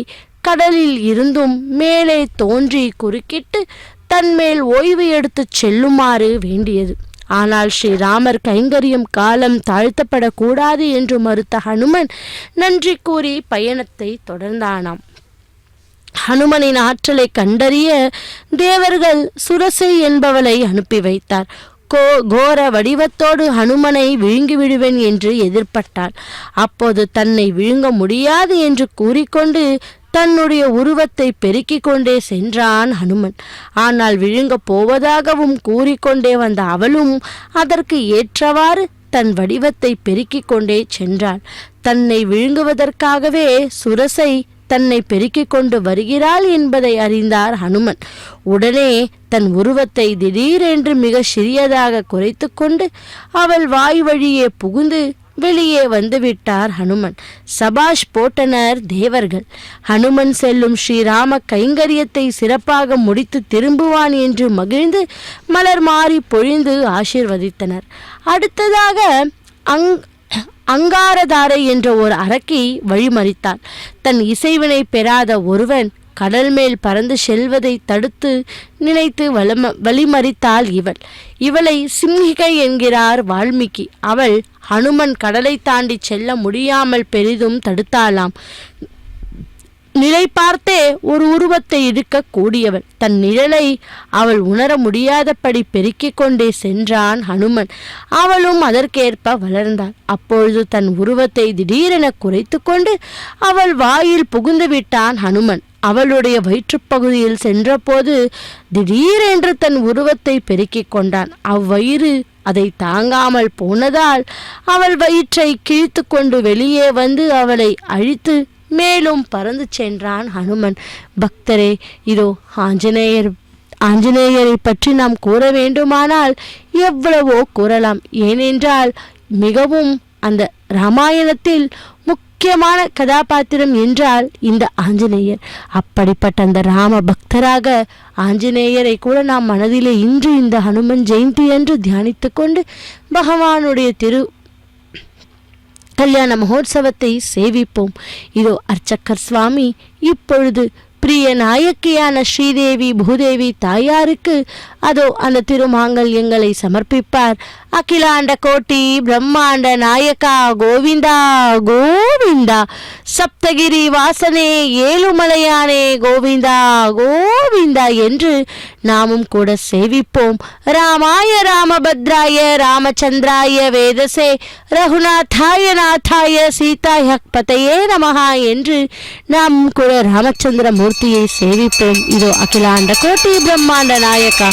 கடலில் இருந்தும் மேலே தோன்றி குறுக்கிட்டு தன்மேல் ஓய்வு எடுத்து செல்லுமாறு வேண்டியது. ஆனால் ஸ்ரீராமர் கைங்கரியம் காலம் தாழ்த்தப்படக்கூடாது என்று மறுத்த ஹனுமன் நன்றி கூறி பயணத்தை தொடர்ந்தானாம். ஹனுமனின் ஆற்றலை கண்டறிய தேவர்கள் சுரசை என்பவளை அனுப்பி வைத்தார். கோர வடிவத்தோடு ஹனுமனை விழுங்கி விடுவேன் என்று எதிர்பட்டாள். அப்போது தன்னை விழுங்க முடியாது என்று கூறிக்கொண்டு தன்னுடைய உருவத்தை பெருக்கிக் கொண்டே சென்றான் ஹனுமன். ஆனால் விழுங்கப் போவதாகவும் கூறிக்கொண்டே வந்த அவளும் அதற்கு ஏற்றவாறு தன் வடிவத்தை பெருக்கிக் கொண்டே சென்றாள். தன்னை விழுங்குவதற்காகவே சுரசை தன்னை பெருக்கிக் கொண்டு வருகிறாள் என்பதை அறிந்தார் ஹனுமன். உடனே தன் உருவத்தை திடீரென்று மிக சிறியதாக குறைத்து கொண்டு அவள் வாய் வழியே புகுந்து வெளியே வந்துவிட்டார் ஹனுமன். சபாஷ் போட்டனர் தேவர்கள். ஹனுமன் செல்லும் ஸ்ரீராம கைங்கரியத்தை சிறப்பாக முடித்து திரும்புவான் என்று மகிழ்ந்து மலர் மாறி பொழிந்து ஆசீர்வதித்தனர். அடுத்ததாக அங்காரதாரை என்ற ஒரு அரக்கி வழிமறித்தாள். தன் இசைவினை பெறாத ஒருவன் கடல் மேல் பறந்து செல்வதை தடுத்து நினைத்து வழிமறித்தாள் இவளை சிம்ஹிகை என்கிறார் வால்மீகி. அவள் ஹனுமன் கடலை தாண்டி செல்ல முடியாமல் பெரிதும் தடுத்தாளாம். நிலை பார்த்தே ஒரு உருவத்தை எடுக்க கூடியவள். தன் நிழலை அவள் உணர முடியாதபடி பெருக்கிக் கொண்டே சென்றான் ஹனுமன். அவளும் அதற்கேற்ப வளர்ந்தாள். அப்பொழுது தன் உருவத்தை திடீரென குறைத்து கொண்டு அவள் வாயில் புகுந்து விட்டான் ஹனுமன். அவளுடைய வயிற்றுப்பகுதியில் சென்றபோது திடீரென்று தன் உருவத்தை பெருக்கிக் கொண்டான். அவ்வயிறு அதை தாங்காமல் போனதால் அவள் வயிற்றை கிழித்து கொண்டு வெளியே வந்து அவளை அழித்து மேலும் பறந்து சென்றான் ஹனுமன். பக்தரே, இதோ ஆஞ்சநேயரை பற்றி நாம் கூற வேண்டுமானால் எவ்வளவோ கூறலாம். ஏனென்றால் மிகவும் அந்த ராமாயணத்தில் முக்கியமான கதாபாத்திரம் என்றால் இந்த ஆஞ்சநேயர். அப்படிப்பட்ட அந்த ராம பக்தராக ஆஞ்சநேயரை கூட நாம் மனதிலே இன்று இந்த ஹனுமன் ஜெயந்தி என்று தியானித்து கொண்டு பகவானுடைய கல்யாண மகோத்சவத்தை சேவிப்போம். இதோ அர்ச்சகர் சுவாமி இப்பொழுது பிரிய நாயக்கியான ஸ்ரீதேவி பூதேவி தாயாருக்கு அதோ அந்த திருமாங்கல்யங்களை சமர்ப்பிப்பார். அகிலாண்ட கோட்டி பிரம்மாண்ட நாயக்கா கோவிந்தா கோவிந்தா, சப்தகிரி வாசனே ஏழுமலையானே கோவிந்தா கோவிந்தா என்று நாமும் கூட சேவிப்போம். ராமாய ராமபத்ராய ராமச்சந்திராய வேதசே ரகுநாதாய நாதாய சீதாய பதையே நமஹா என்று நாம் கூட ராமச்சந்திர மூர்த்தியை சேவிப்போம். இதோ அகிலாண்ட கோட்டி பிரம்மாண்ட நாயக்கா.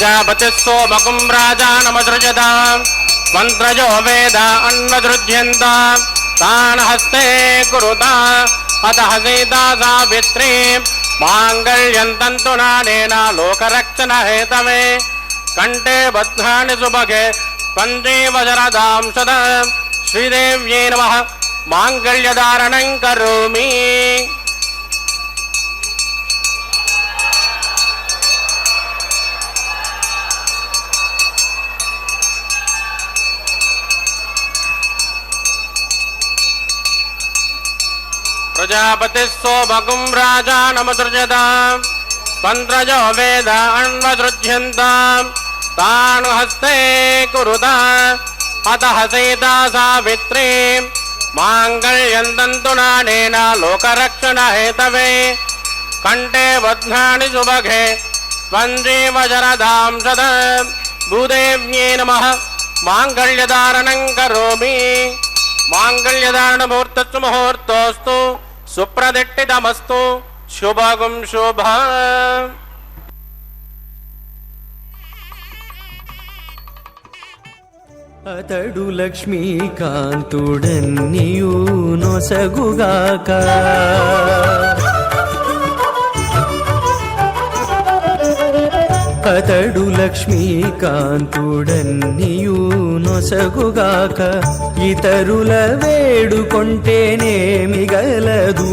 प्रजापतिस्सोमकुं राजानमसृजताम् मन्त्रयो वेद अन्वसृज्यन्ताम् तान् हस्ते कुरुता अतः सीता सावित्री माङ्गल्यं तन्तुनानेन लोकरक्षणहेतवे कण्ठे बध्नानि सुभगे पञ्चीवशरदां सदा श्रीदेव्यै नमः माङ्गल्यधारणं करोमि प्रजापतिस्सोमकुं राजानमसृजताम् तन्त्रयो वेद अन्वसृज्यन्ताम् तान् हस्ते कुरुता अतः सीता सावित्री माङ्गल्यं तन्तुनानेन लोकरक्षणहेतवे कण्ठे बध्नानि सुभगे पञ्चीवशरदां सदा भूदेव्यै नमः माङ्गल्यधारणं करोमि माङ्गल्यधारणमुहूर्तस्तु मुहूर्तोऽस्तु सुप्रदिष्टितमस्तु शुभगुं शुभ అతడు లక్ష్మీకాంతుడన్నియు నొసగుగాక అతడు లక్ష్మీకాంతుడన్నియు నొసగుగాక ఇతరుల వేడుకొంటేనేమి గలదు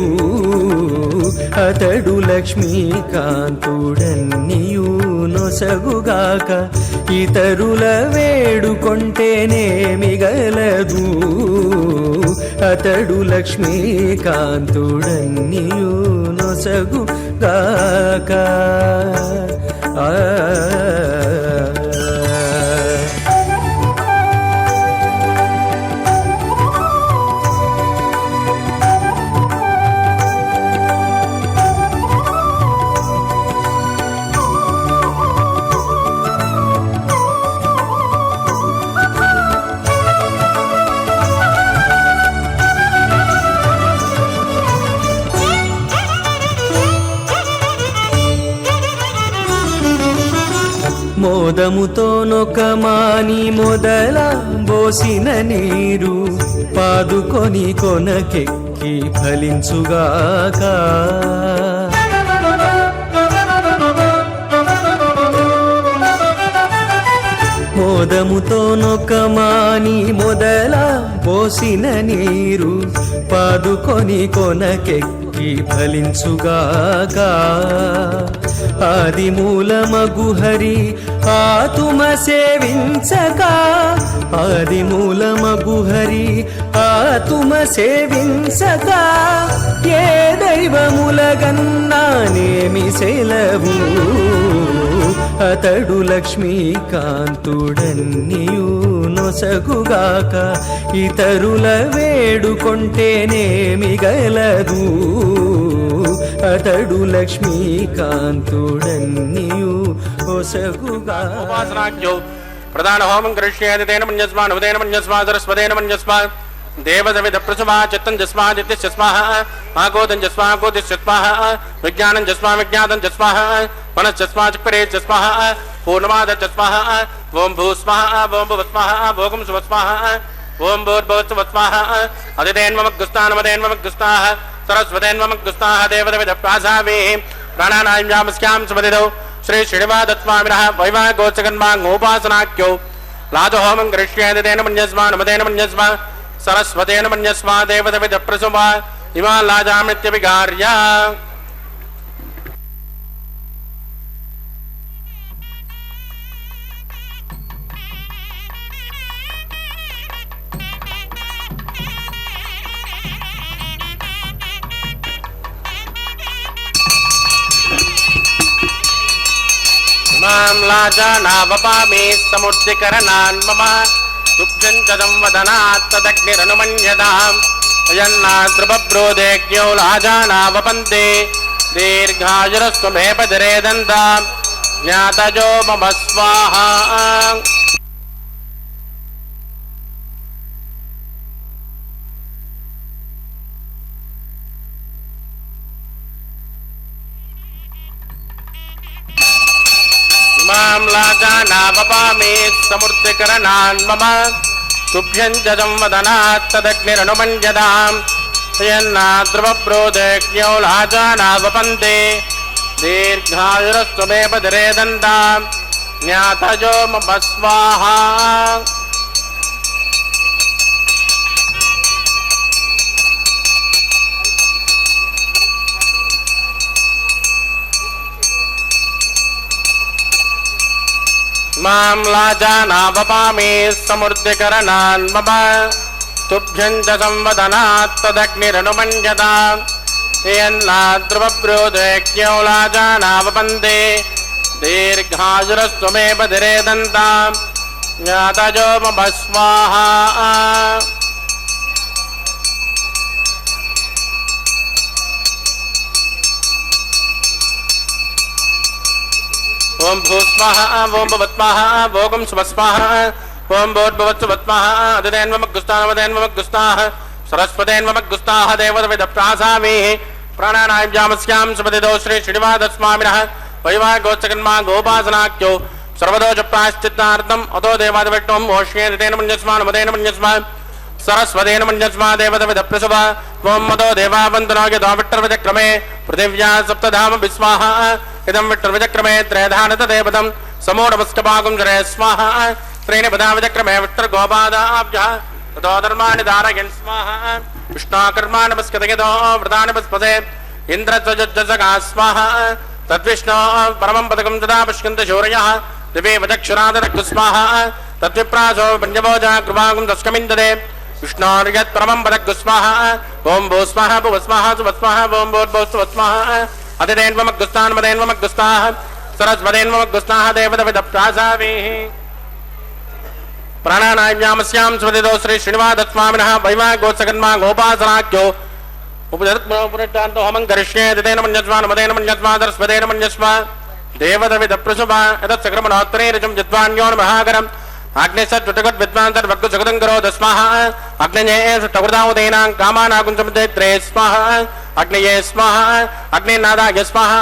అతడు లక్ష్మీకాంతుడన్నియు నొసగుగాక ఇతరుల వేడుకొంటేనేమి గలదు అతడు లక్ష్మీకాంతుడన్నియు నొసగుగాక మోదముతో నొకమాని మొదల బోసిన నీరు పాదుకొని కొనకెక్కి ఫలించుగాక మోదముతో నొకమాని మొదల బోసిన నీరు పాదుకొని కొనకెక్కి ఫలించుగాక ఆది మూలమగు హరి ఆతుమ సేవించక ఆది మూలమగు హరి ఆతుమ సేవించక ఏ దైవములగన్నానేమి సెలవు అతడు లక్ష్మీకాంతుడన్నియు నొసగుగాక ఇతరుల వేడుకొంటేనేమి గలదు అతడు లక్ష్మీకాంతుడన్నియు నొసగుగాక उपासनाख्यो प्रधान होमं करिष्येति तेन मन्यस्मा नवदेन मन्यस्मा सरस्वतेन मन्यस्मा देवसविध प्रसुमा चित्तं जस्मा जित्यस्य स्वाहा आगोदं जस्मा गोदिस्य स्वाहा विज्ञानं जस्मा विज्ञातं स्वाहा मनश्चस्मा चिक्परे स्वाहा पूर्णमाद स्वाहा ओम भूस्वाहा ओम भुवस्वाहा भोगं सुवस्वाहा ओम भूर्भुवस्वाहा अदितेन्वमग्गुस्तानमदेन्वमग्गुस्ताः सरस्वतेन्वमग्गुस्ताः देवसविध प्रासावे प्राणानां यामस्यां सुमदिदौ श्री श्रीनिवासस्वामिनः वैवाहिकोत्सकन्माङ्गोपासनाख्यो लादहोमं करिष्येति तेन मन्यस्मा नमदेन मन्यस्मा सरस्वतेन मन्यस्मा देवसविध प्रसुमा इमा लाजामृत्यभिगार्य मां लाजानावपामि समुद्रिकरणान् मम तुभ्यं च संवदनात् तदग्निरनुमन्यताम् अयन्नाद्रुबब्रोदेज्ञो लाजानावपन्ते दीर्घायुरस्तु मे पदरे दन्ताम् ज्ञातजो मम स्वाहा माम्लाजानावपामि समृद्धिकरणान् मम तुभ्यं च संवदनात् तदग्निरनुमन्यताम् यन्नाद्रवप्रोदज्ञो लाजानावपन्ते दीर्घायुरस्त्वमेव दिरेदन्ताम् ज्ञातयो मम स्वाहा माम्लाजानावपामि समृद्धिकरणान् मम तुभ्यं च संवदनात् तदग्निरनुमन्यताम् यन्नाद्रवप्रोदज्ञो लाजानावपन्ते दीर्घायुरस्त्वमेव दिरेदन्ताम् ज्ञातयो मम स्वाहा ओम भूस्वाह ओम भवत्वाह भोगम सुभस्वाह ओम भोद्भवत्सुभत्वाह अददेन्वमग्गुस्ताह सरस्वतेन्वमग्गुस्ताह देवतविदप्रासामीः प्राणानायं जामस्यां सुपतिदो श्री श्रीनिवासस्वामिनः वैवाहिकोत्सकन्मा गोपासनाख्यो सर्वदोष प्रायश्चित्तार्थम् अतो देवादिविष्णुं मोष्येन मन्यस्मान् मदेन मन्यस्मान् सरस्वतेन मन्यस्मा देवतविदप्रसुभ त्वं मदो देवावन्दनाय द्वाविट्टर्वचक्रमे पृथिव्या सप्तधाम विस्वाहा इदं विट्टर्वचक्रमे त्रयधानतदेवतं समूढमस्कभागं जरे स्वाहा त्रीणि पदाविचक्रमे विट्टर्गोपादाभ्यः ततो धर्माणि धारयन् स्वाहा विष्णाकर्माणपस्कतयतो व्रतानिपस्पदे इन्द्रत्वजज्जसगा स्वाहा तद्विष्णो परमं पदकं तदा पुष्कन्त शौर्यः दिवे वचक्षुरादरक्तु स्वाहा तद्विप्रासो पञ्चभोजा कृपागुं दस्कमिन्ददे विष्णोर्यत् परमं पदक्तु स्वाहा ओं भू स्वाहा भुवस्वाहा सुवस्वाहा ओं भूर्भुवस्वाहा अतिदेन्वमग्गुस्तान्मदेन्वमग्गुस्ताः सरस्वतेन्वमग्गुस्ताः देवतविदप्रासावीः प्राणानायम्यामस्यां सुपतिदो श्री श्रीनिवासस्वामिनः वैवाहिकोत्सकन्मा गोपासनाख्यो उपजर्त्मोपनिष्ठान्तो होमं करिष्ये दितेन मन्यस्मान् मदेन मन्यस्मा सरस्वतेन मन्यस्मा देवतविदप्रसुभा एतत्सक्रमणोत्तरे रजं जित्वान्योन् महाकरम् अग्निसत्वटगत् विद्वान् तद्वग्गुसुगतं करोतु स्वाहा अग्नये सुष्टकृतावदेनां कामानाकुञ्चमदैत्रे स्वाहा अग्नये स्वाहा अग्निनादाय स्वाहा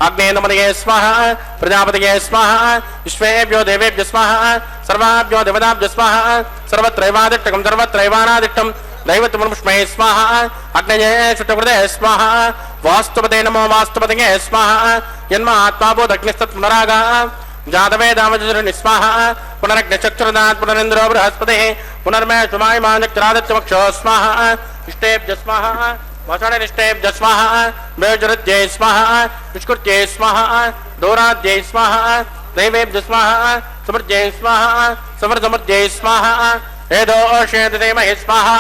अग्नेन्दमदये स्वाहा प्रजापतये स्वाहा विश्वेभ्यो देवेभ्य स्वाहा सर्वाभ्यो देवताभ्य स्वाहा सर्वत्रैवादिष्टकं सर्वत्रैवानादिष्टं दैवत्वमुष्महे स्वाहा अग्नये सुष्टकृते स्वाहा वास्तुपते नमो वास्तुपतये स्वाहा यन्मात्माभूदग्निस्तत्पुनरागा जातवेदामजुर्नि स्वाहा पुनरग्निचक्षुरदात् पुनरेन्द्रो बृहस्पतिः पुनर्मे सुमायमानचक्रादित्यमक्षो स्वाहा इष्टेभ्य स्वाहा वसणनिष्टेभ्य स्वाहा वेजुरुद्यै स्वाहा विष्कृत्यै स्वाहा दोराद्यै स्वाहा दैवेभ्य स्वाहा समृद्ध्यै स्वाहा समृद्धमृद्ध्यै स्वाहा एदोषेदते महे स्वाहा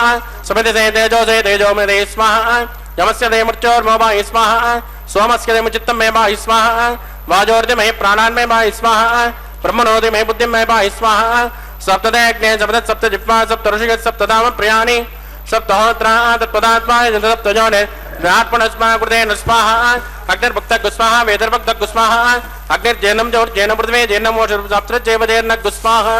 समितिसे तेजोसे तेजोमृते स्वाहा यमस्य ते मृत्योर्मोभाहि स्वाहा सोमस्य ते मुचित्तं मे भाहि स्वाहा वाजोर्दे महे प्राणान्मे भाहि स्वाहा ब्रह्मणोदे महे बुद्धिं मे भाहि स्वाहा सप्तदे अग्ने सप्त सप्त जिह्वा सप्त ऋषिः सप्तधाम प्रियाणि सप्तहोत्रा तत्पदात्मा सप्तजोने द्वात्मनस्मा कृते न स्वाहा अग्निर्भक्तः स्वाहा वेदर्भक्तः स्वाहा अग्निर्जैनं जोर्जैन पृथ्वी जैनं सप्तजैवजैर्न स्वाहा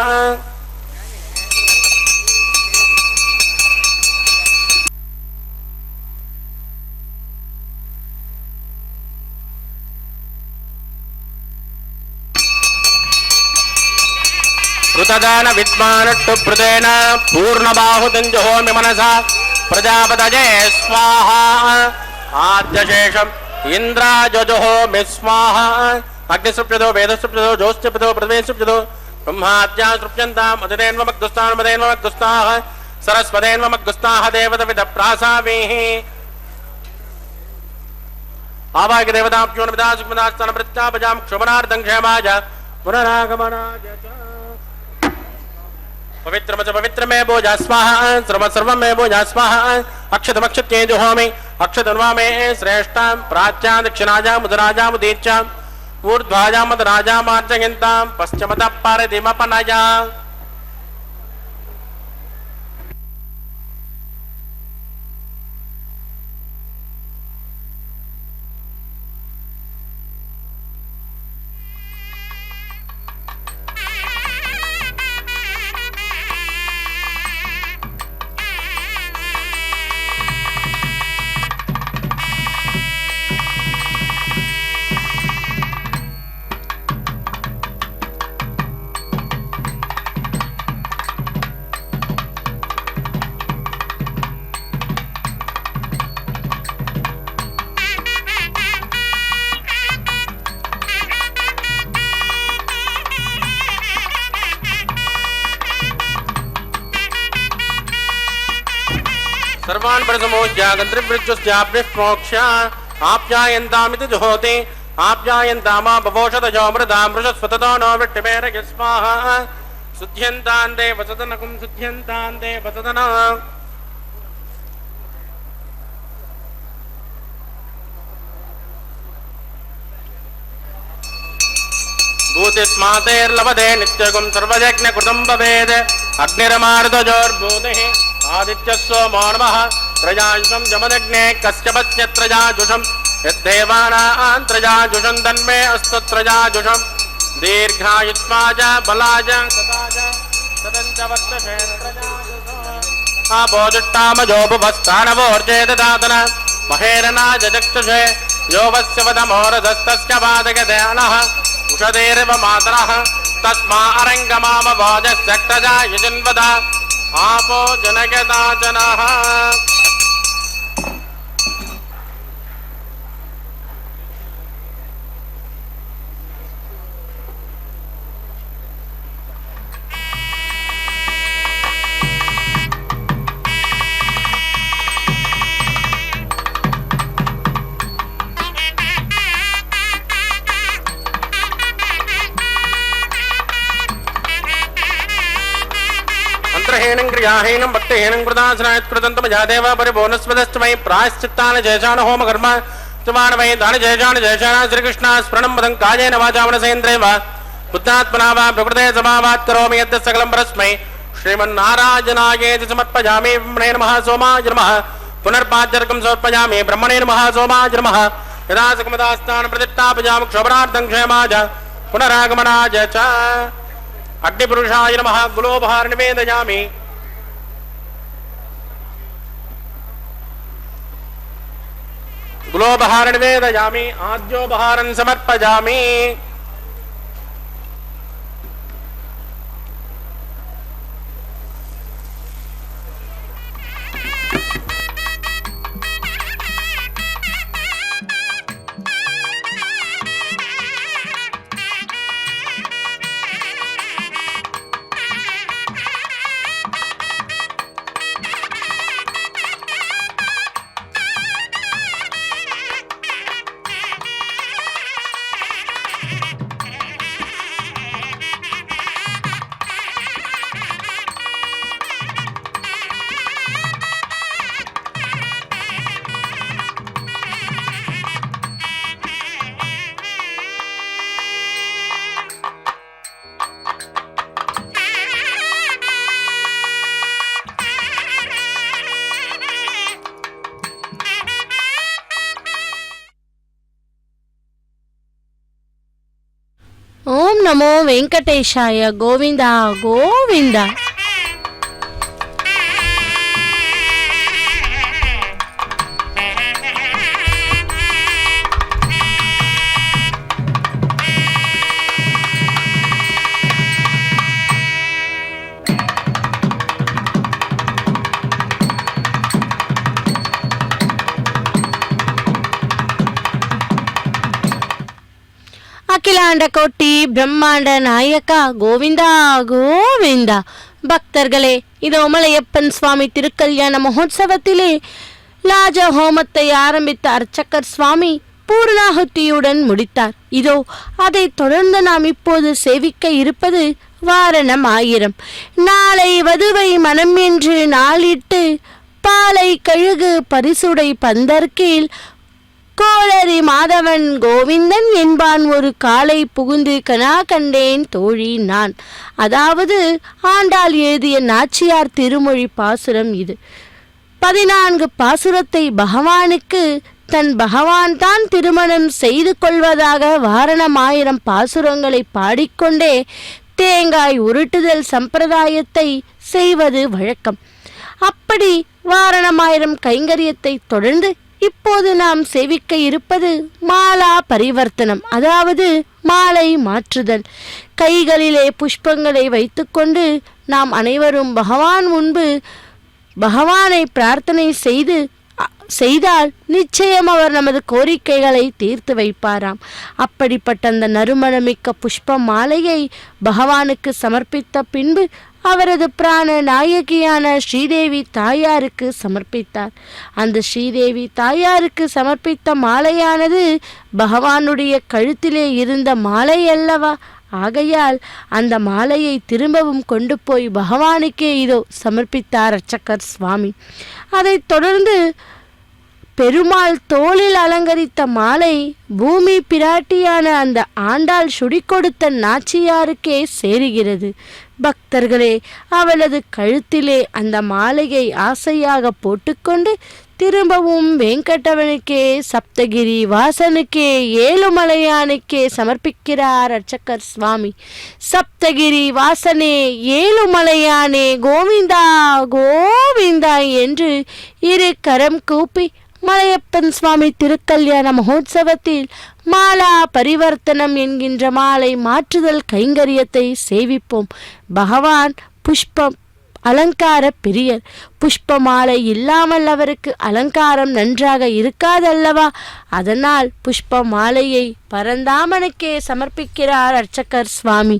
ऋतदान विद्वानट्टु प्रदेन पूर्णबाहुदञ्जुहोमि मनसा प्रजापतये स्वाहा आद्यशेषम् इन्द्राजजुहोमि स्वाहा अग्निसृप्यतो वेदसृप्यतो ज्योतिषप्यतो पृथ्वीसृप्यतो ब्रह्माद्या सृप्यन्ताम् अतिदेन्वमग्गुस्तान्मदेन्वमग्गुस्ताः सरस्वतेन्वमग्गुस्ताः देवतविदप्रासामीः आवाह्य देवताभ्यो नमिदा सुखमदास्तनप्रत्यापजां क्षुमनार्दं क्षेमाय पुनरागमनाय च पवित्रमच पवित्रमे भोजा स्वाहा सर्वमे भोजा स्वाहा अक्षतमक्षत्ये जुहोमि अक्षतन्वामे श्रेष्ठां प्राच्यां दक्षिणाजां मुदराजां उदीच्यां ऊर्ध्वाजां मदराजां मार्जयन्तां पश्चिमतः पारदिमपनया सर्वान् परिसमोज्य गन्त्रिभृत्युस्याभ्यः आप्यायन्तामिति जुहोति आप्यायन्तामा बभोषतजो मृदा मृषस्वततो नो विट्टिमेरगे स्वाहा शुद्ध्यन्तान्ते वसदनकुं शुद्ध्यन्तान्ते वसदन भूतिस्मातेर्लभते नित्यगुं सर्वयज्ञकृतं भवेत् अग्निरमारुतजोर्भूतिः आदित्यः सोमो नमः त्रयायुषं जमदग्ने कश्यपस्य त्रयाजुषं यद्देवानां त्रयाजुषं तन्मे अस्तु त्रयाजुषं दीर्घायुष्माज बलाज सदाज सदञ्च वर्तते आभोजुट्टामजोपस्थानवोर्जेददातन महेरनाज चक्षुषे यो वस्य वदमोरधस्तस्य पादगदयानः उषदेरव मातरः तस्मा अरङ्गमामभोजस्यक्तजा यजन्वद आपो जनगदाचनः हीनं क्रियाहीनं भक्तिहीनं कृतासनायत्कृतं मजादेव परिभुवनस्पदस्तमयि प्रायश्चित्तानि जयशान होम कर्म तुमानमयि दानि जयशान जयशान श्रीकृष्ण स्मरणं पदं कायेन वाचा मनसेन्द्रियेण वा बुद्धात्मना वा प्रकृते समावात् करोमि यद् सकलं परस्मै श्रीमन्नारायणायेति समर्पयामि ब्रह्मणे नमः सोमाय नमः पुनर्पाद्यर्कं समर्पयामि ब्रह्मणे नमः सोमाय नमः यदा सकमदास्तानं प्रतिष्ठापयामि क्षोभनार्थं क्षेमाय पुनरागमनाय च अग्निपुरुषाय नमः गुलोपहार निवेदयामि गुलोपहार निवेदयामि आद्योपहारं समर्पयामि ఓం నమో వెంకటేశాయ గోవింద గోవింద. அகிலாண்ட கோட்டி பிரம்மாண்ட நாயக்கா கோவிந்தா கோவிந்தா. பக்தர்களே, இதோ மலையப்பன் சுவாமி திருக்கல்யாண மகோத்சவத்திலே லாஜ ஹோமத்தை ஆரம்பித்த அர்ச்சகர் சுவாமி பூர்ணாகுத்தியுடன் முடித்தார். இதோ அதை தொடர்ந்து நாம் இப்போது சேவிக்க இருப்பது வாரணம் 1000. நாளை வதுவை மனம் என்று நாளிட்டு பாலை கழுகு பரிசுடை பந்தர்கீழ் கோளரி மாதவன் கோவிந்தன் என்பான் ஒரு காலை புகுந்து கனா கண்டேன் தோழி நான். அதாவது ஆண்டாள் எழுதிய நாச்சியார் திருமொழி பாசுரம் இது. 14 பாசுரத்தை பகவானுக்கு தன் பகவான் தான் திருமணம் செய்து கொள்வதாக வாரணம் 1000 பாசுரங்களை பாடிக்கொண்டே தேங்காய் உருட்டுதல் சம்பிரதாயத்தை செய்வது வழக்கம். அப்படி வாரணம் 1000 கைங்கரியத்தை தொடர்ந்து இப்போது நாம் சேவிக்க இருப்பது மாலா பரிவர்த்தனம், அதாவது மாலை மாற்றுதல். கைகளிலே புஷ்பங்களை வைத்துக்கொண்டு நாம் அனைவரும் பகவான் முன்பு பகவானை பிரார்த்தனை செய்தால் நிச்சயம் அவர் நமது கோரிக்கைகளை தீர்த்து வைப்பாராம். அப்படிப்பட்ட அந்த நறுமணமிக்க புஷ்ப மாலையை பகவானுக்கு சமர்ப்பித்த பின்பு அவரது பிராண நாயகியான ஸ்ரீதேவி தாயாருக்கு சமர்ப்பித்தார். அந்த ஸ்ரீதேவி தாயாருக்கு சமர்ப்பித்த மாலையானது பகவானுடைய கழுத்திலே இருந்த மாலை அல்லவா? ஆகையால் அந்த மாலையை திரும்பவும் கொண்டு போய் பகவானுக்கே இதோ சமர்ப்பித்தார் அர்ச்சகர் சுவாமி. அதைத் தொடர்ந்து பெருமாள் தோளில் அலங்கரித்த மாலை பூமி பிராட்டியான அந்த ஆண்டாள் சுடி கொடுத்த நாச்சியாருக்கே சேருகிறது. பக்தர்களே, அவளது கழுத்திலே அந்த மாலையை ஆசையாக போட்டுக்கொண்டு திரும்பவும் வெங்கடவனுக்கே, சப்தகிரி வாசனுக்கே, ஏழுமலையானுக்கே சமர்ப்பிக்கிறார் அர்ச்சகர் சுவாமி. சப்தகிரி வாசனே, ஏழுமலையானே, கோவிந்தா கோவிந்தா என்று இரு கரம் கூப்பி மலையப்பன் சுவாமி திருக்கல்யாண மகோத்சவத்தில் மாலா பரிவர்த்தனம் என்கின்ற மாலை மாற்றுதல் கைங்கரியத்தை சேவிப்போம். பகவான் புஷ்பம் அலங்கார பிரியர். புஷ்ப மாலை இல்லாமல் அவருக்கு அலங்காரம் நன்றாக இருக்காதல்லவா? அதனால் புஷ்ப மாலையை பரந்தாமனுக்கே சமர்ப்பிக்கிறார் அர்ச்சகர் சுவாமி.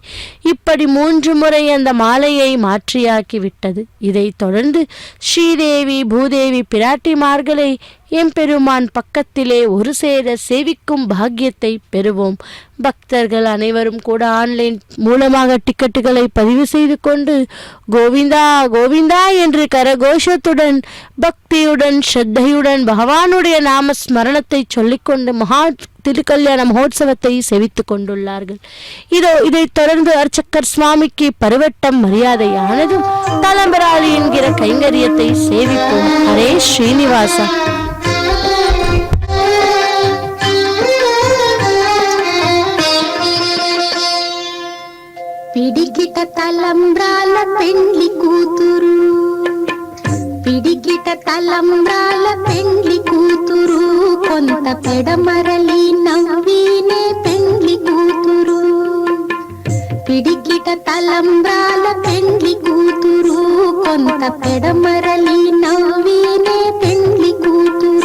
இப்படி 3 முறை அந்த மாலையை மாற்றியாக்கி விட்டது. இதைத் தொடர்ந்து ஸ்ரீதேவி பூதேவி பிராட்டிமார்களை எம்பெருமான் பக்கத்திலே ஒரு சேர சேவிக்கும் பாக்கியத்தை பெறுவோம். பக்தர்கள் அனைவரும் கூட ஆன்லைன் மூலமாக டிக்கெட்டுகளை பதிவு செய்து கொண்டு கோவிந்தா கோவிந்தா என்று கரகோஷத்துடன் பக்தியுடன் ஸ்ரத்தையுடன் பகவானுடைய நாம ஸ்மரணத்தை சொல்லிக்கொண்டு மகா திருக்கல்யாண மகோத்சவத்தை செவித்துக் கொண்டுள்ளார்கள். இதைத் தொடர்ந்து அர்ச்சகர் சுவாமிக்கு பருவட்டம் மரியாதையானதும் தலம்பராளி என்கிற கைங்கரியத்தை சேவிப்போம். ஹரே ஸ்ரீனிவாசா. పిడికిట తలంబ్రాల పెండ్లి కూతురు, పిడికిట తలంబ్రాల పెండ్లి కూతురు, కొంత పెడమరలి నవ్వినే పెండ్లి కూతురు. పిడికిట తలంబ్రాల పెండ్లి కూతురు, కొంత పెడమరలి నవ్వినే పెండ్లి కూతురు.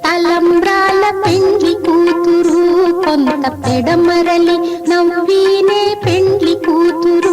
తలంబ్రాల పెండ్లి కూతురు, కొంత పెడమరలి నవ్వినే పెండ్లి కూతురు.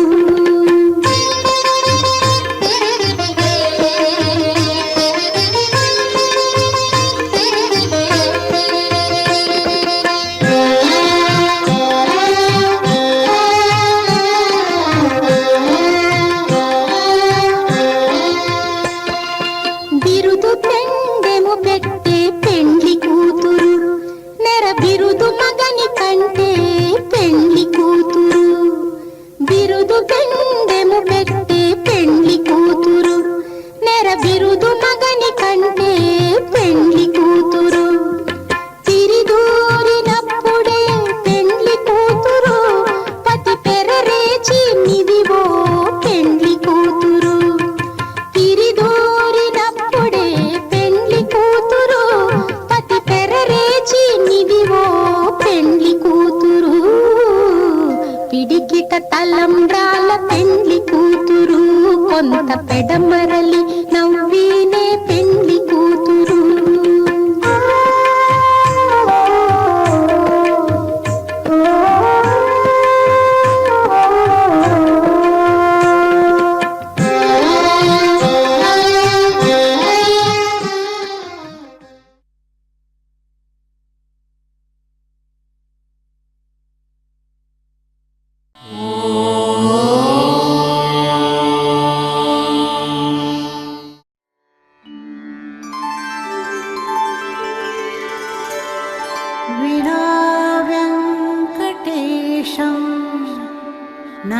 తలంబ్రాల పెండ్లి కూతురు, కొంత పెడమరలి నవ్వినే పెండ్లి కూతురు.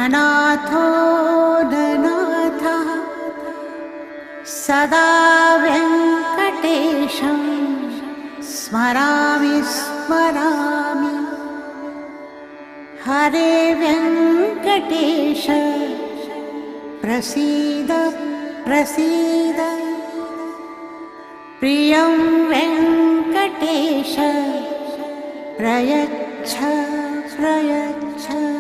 ननाथो ननाथः सदा वेङ्कटेशं स्मरामि स्मरामि हरे वेङ्कटेश प्रसीद प्रसीद प्रियं वेङ्कटेश प्रयच्छ प्रयच्छ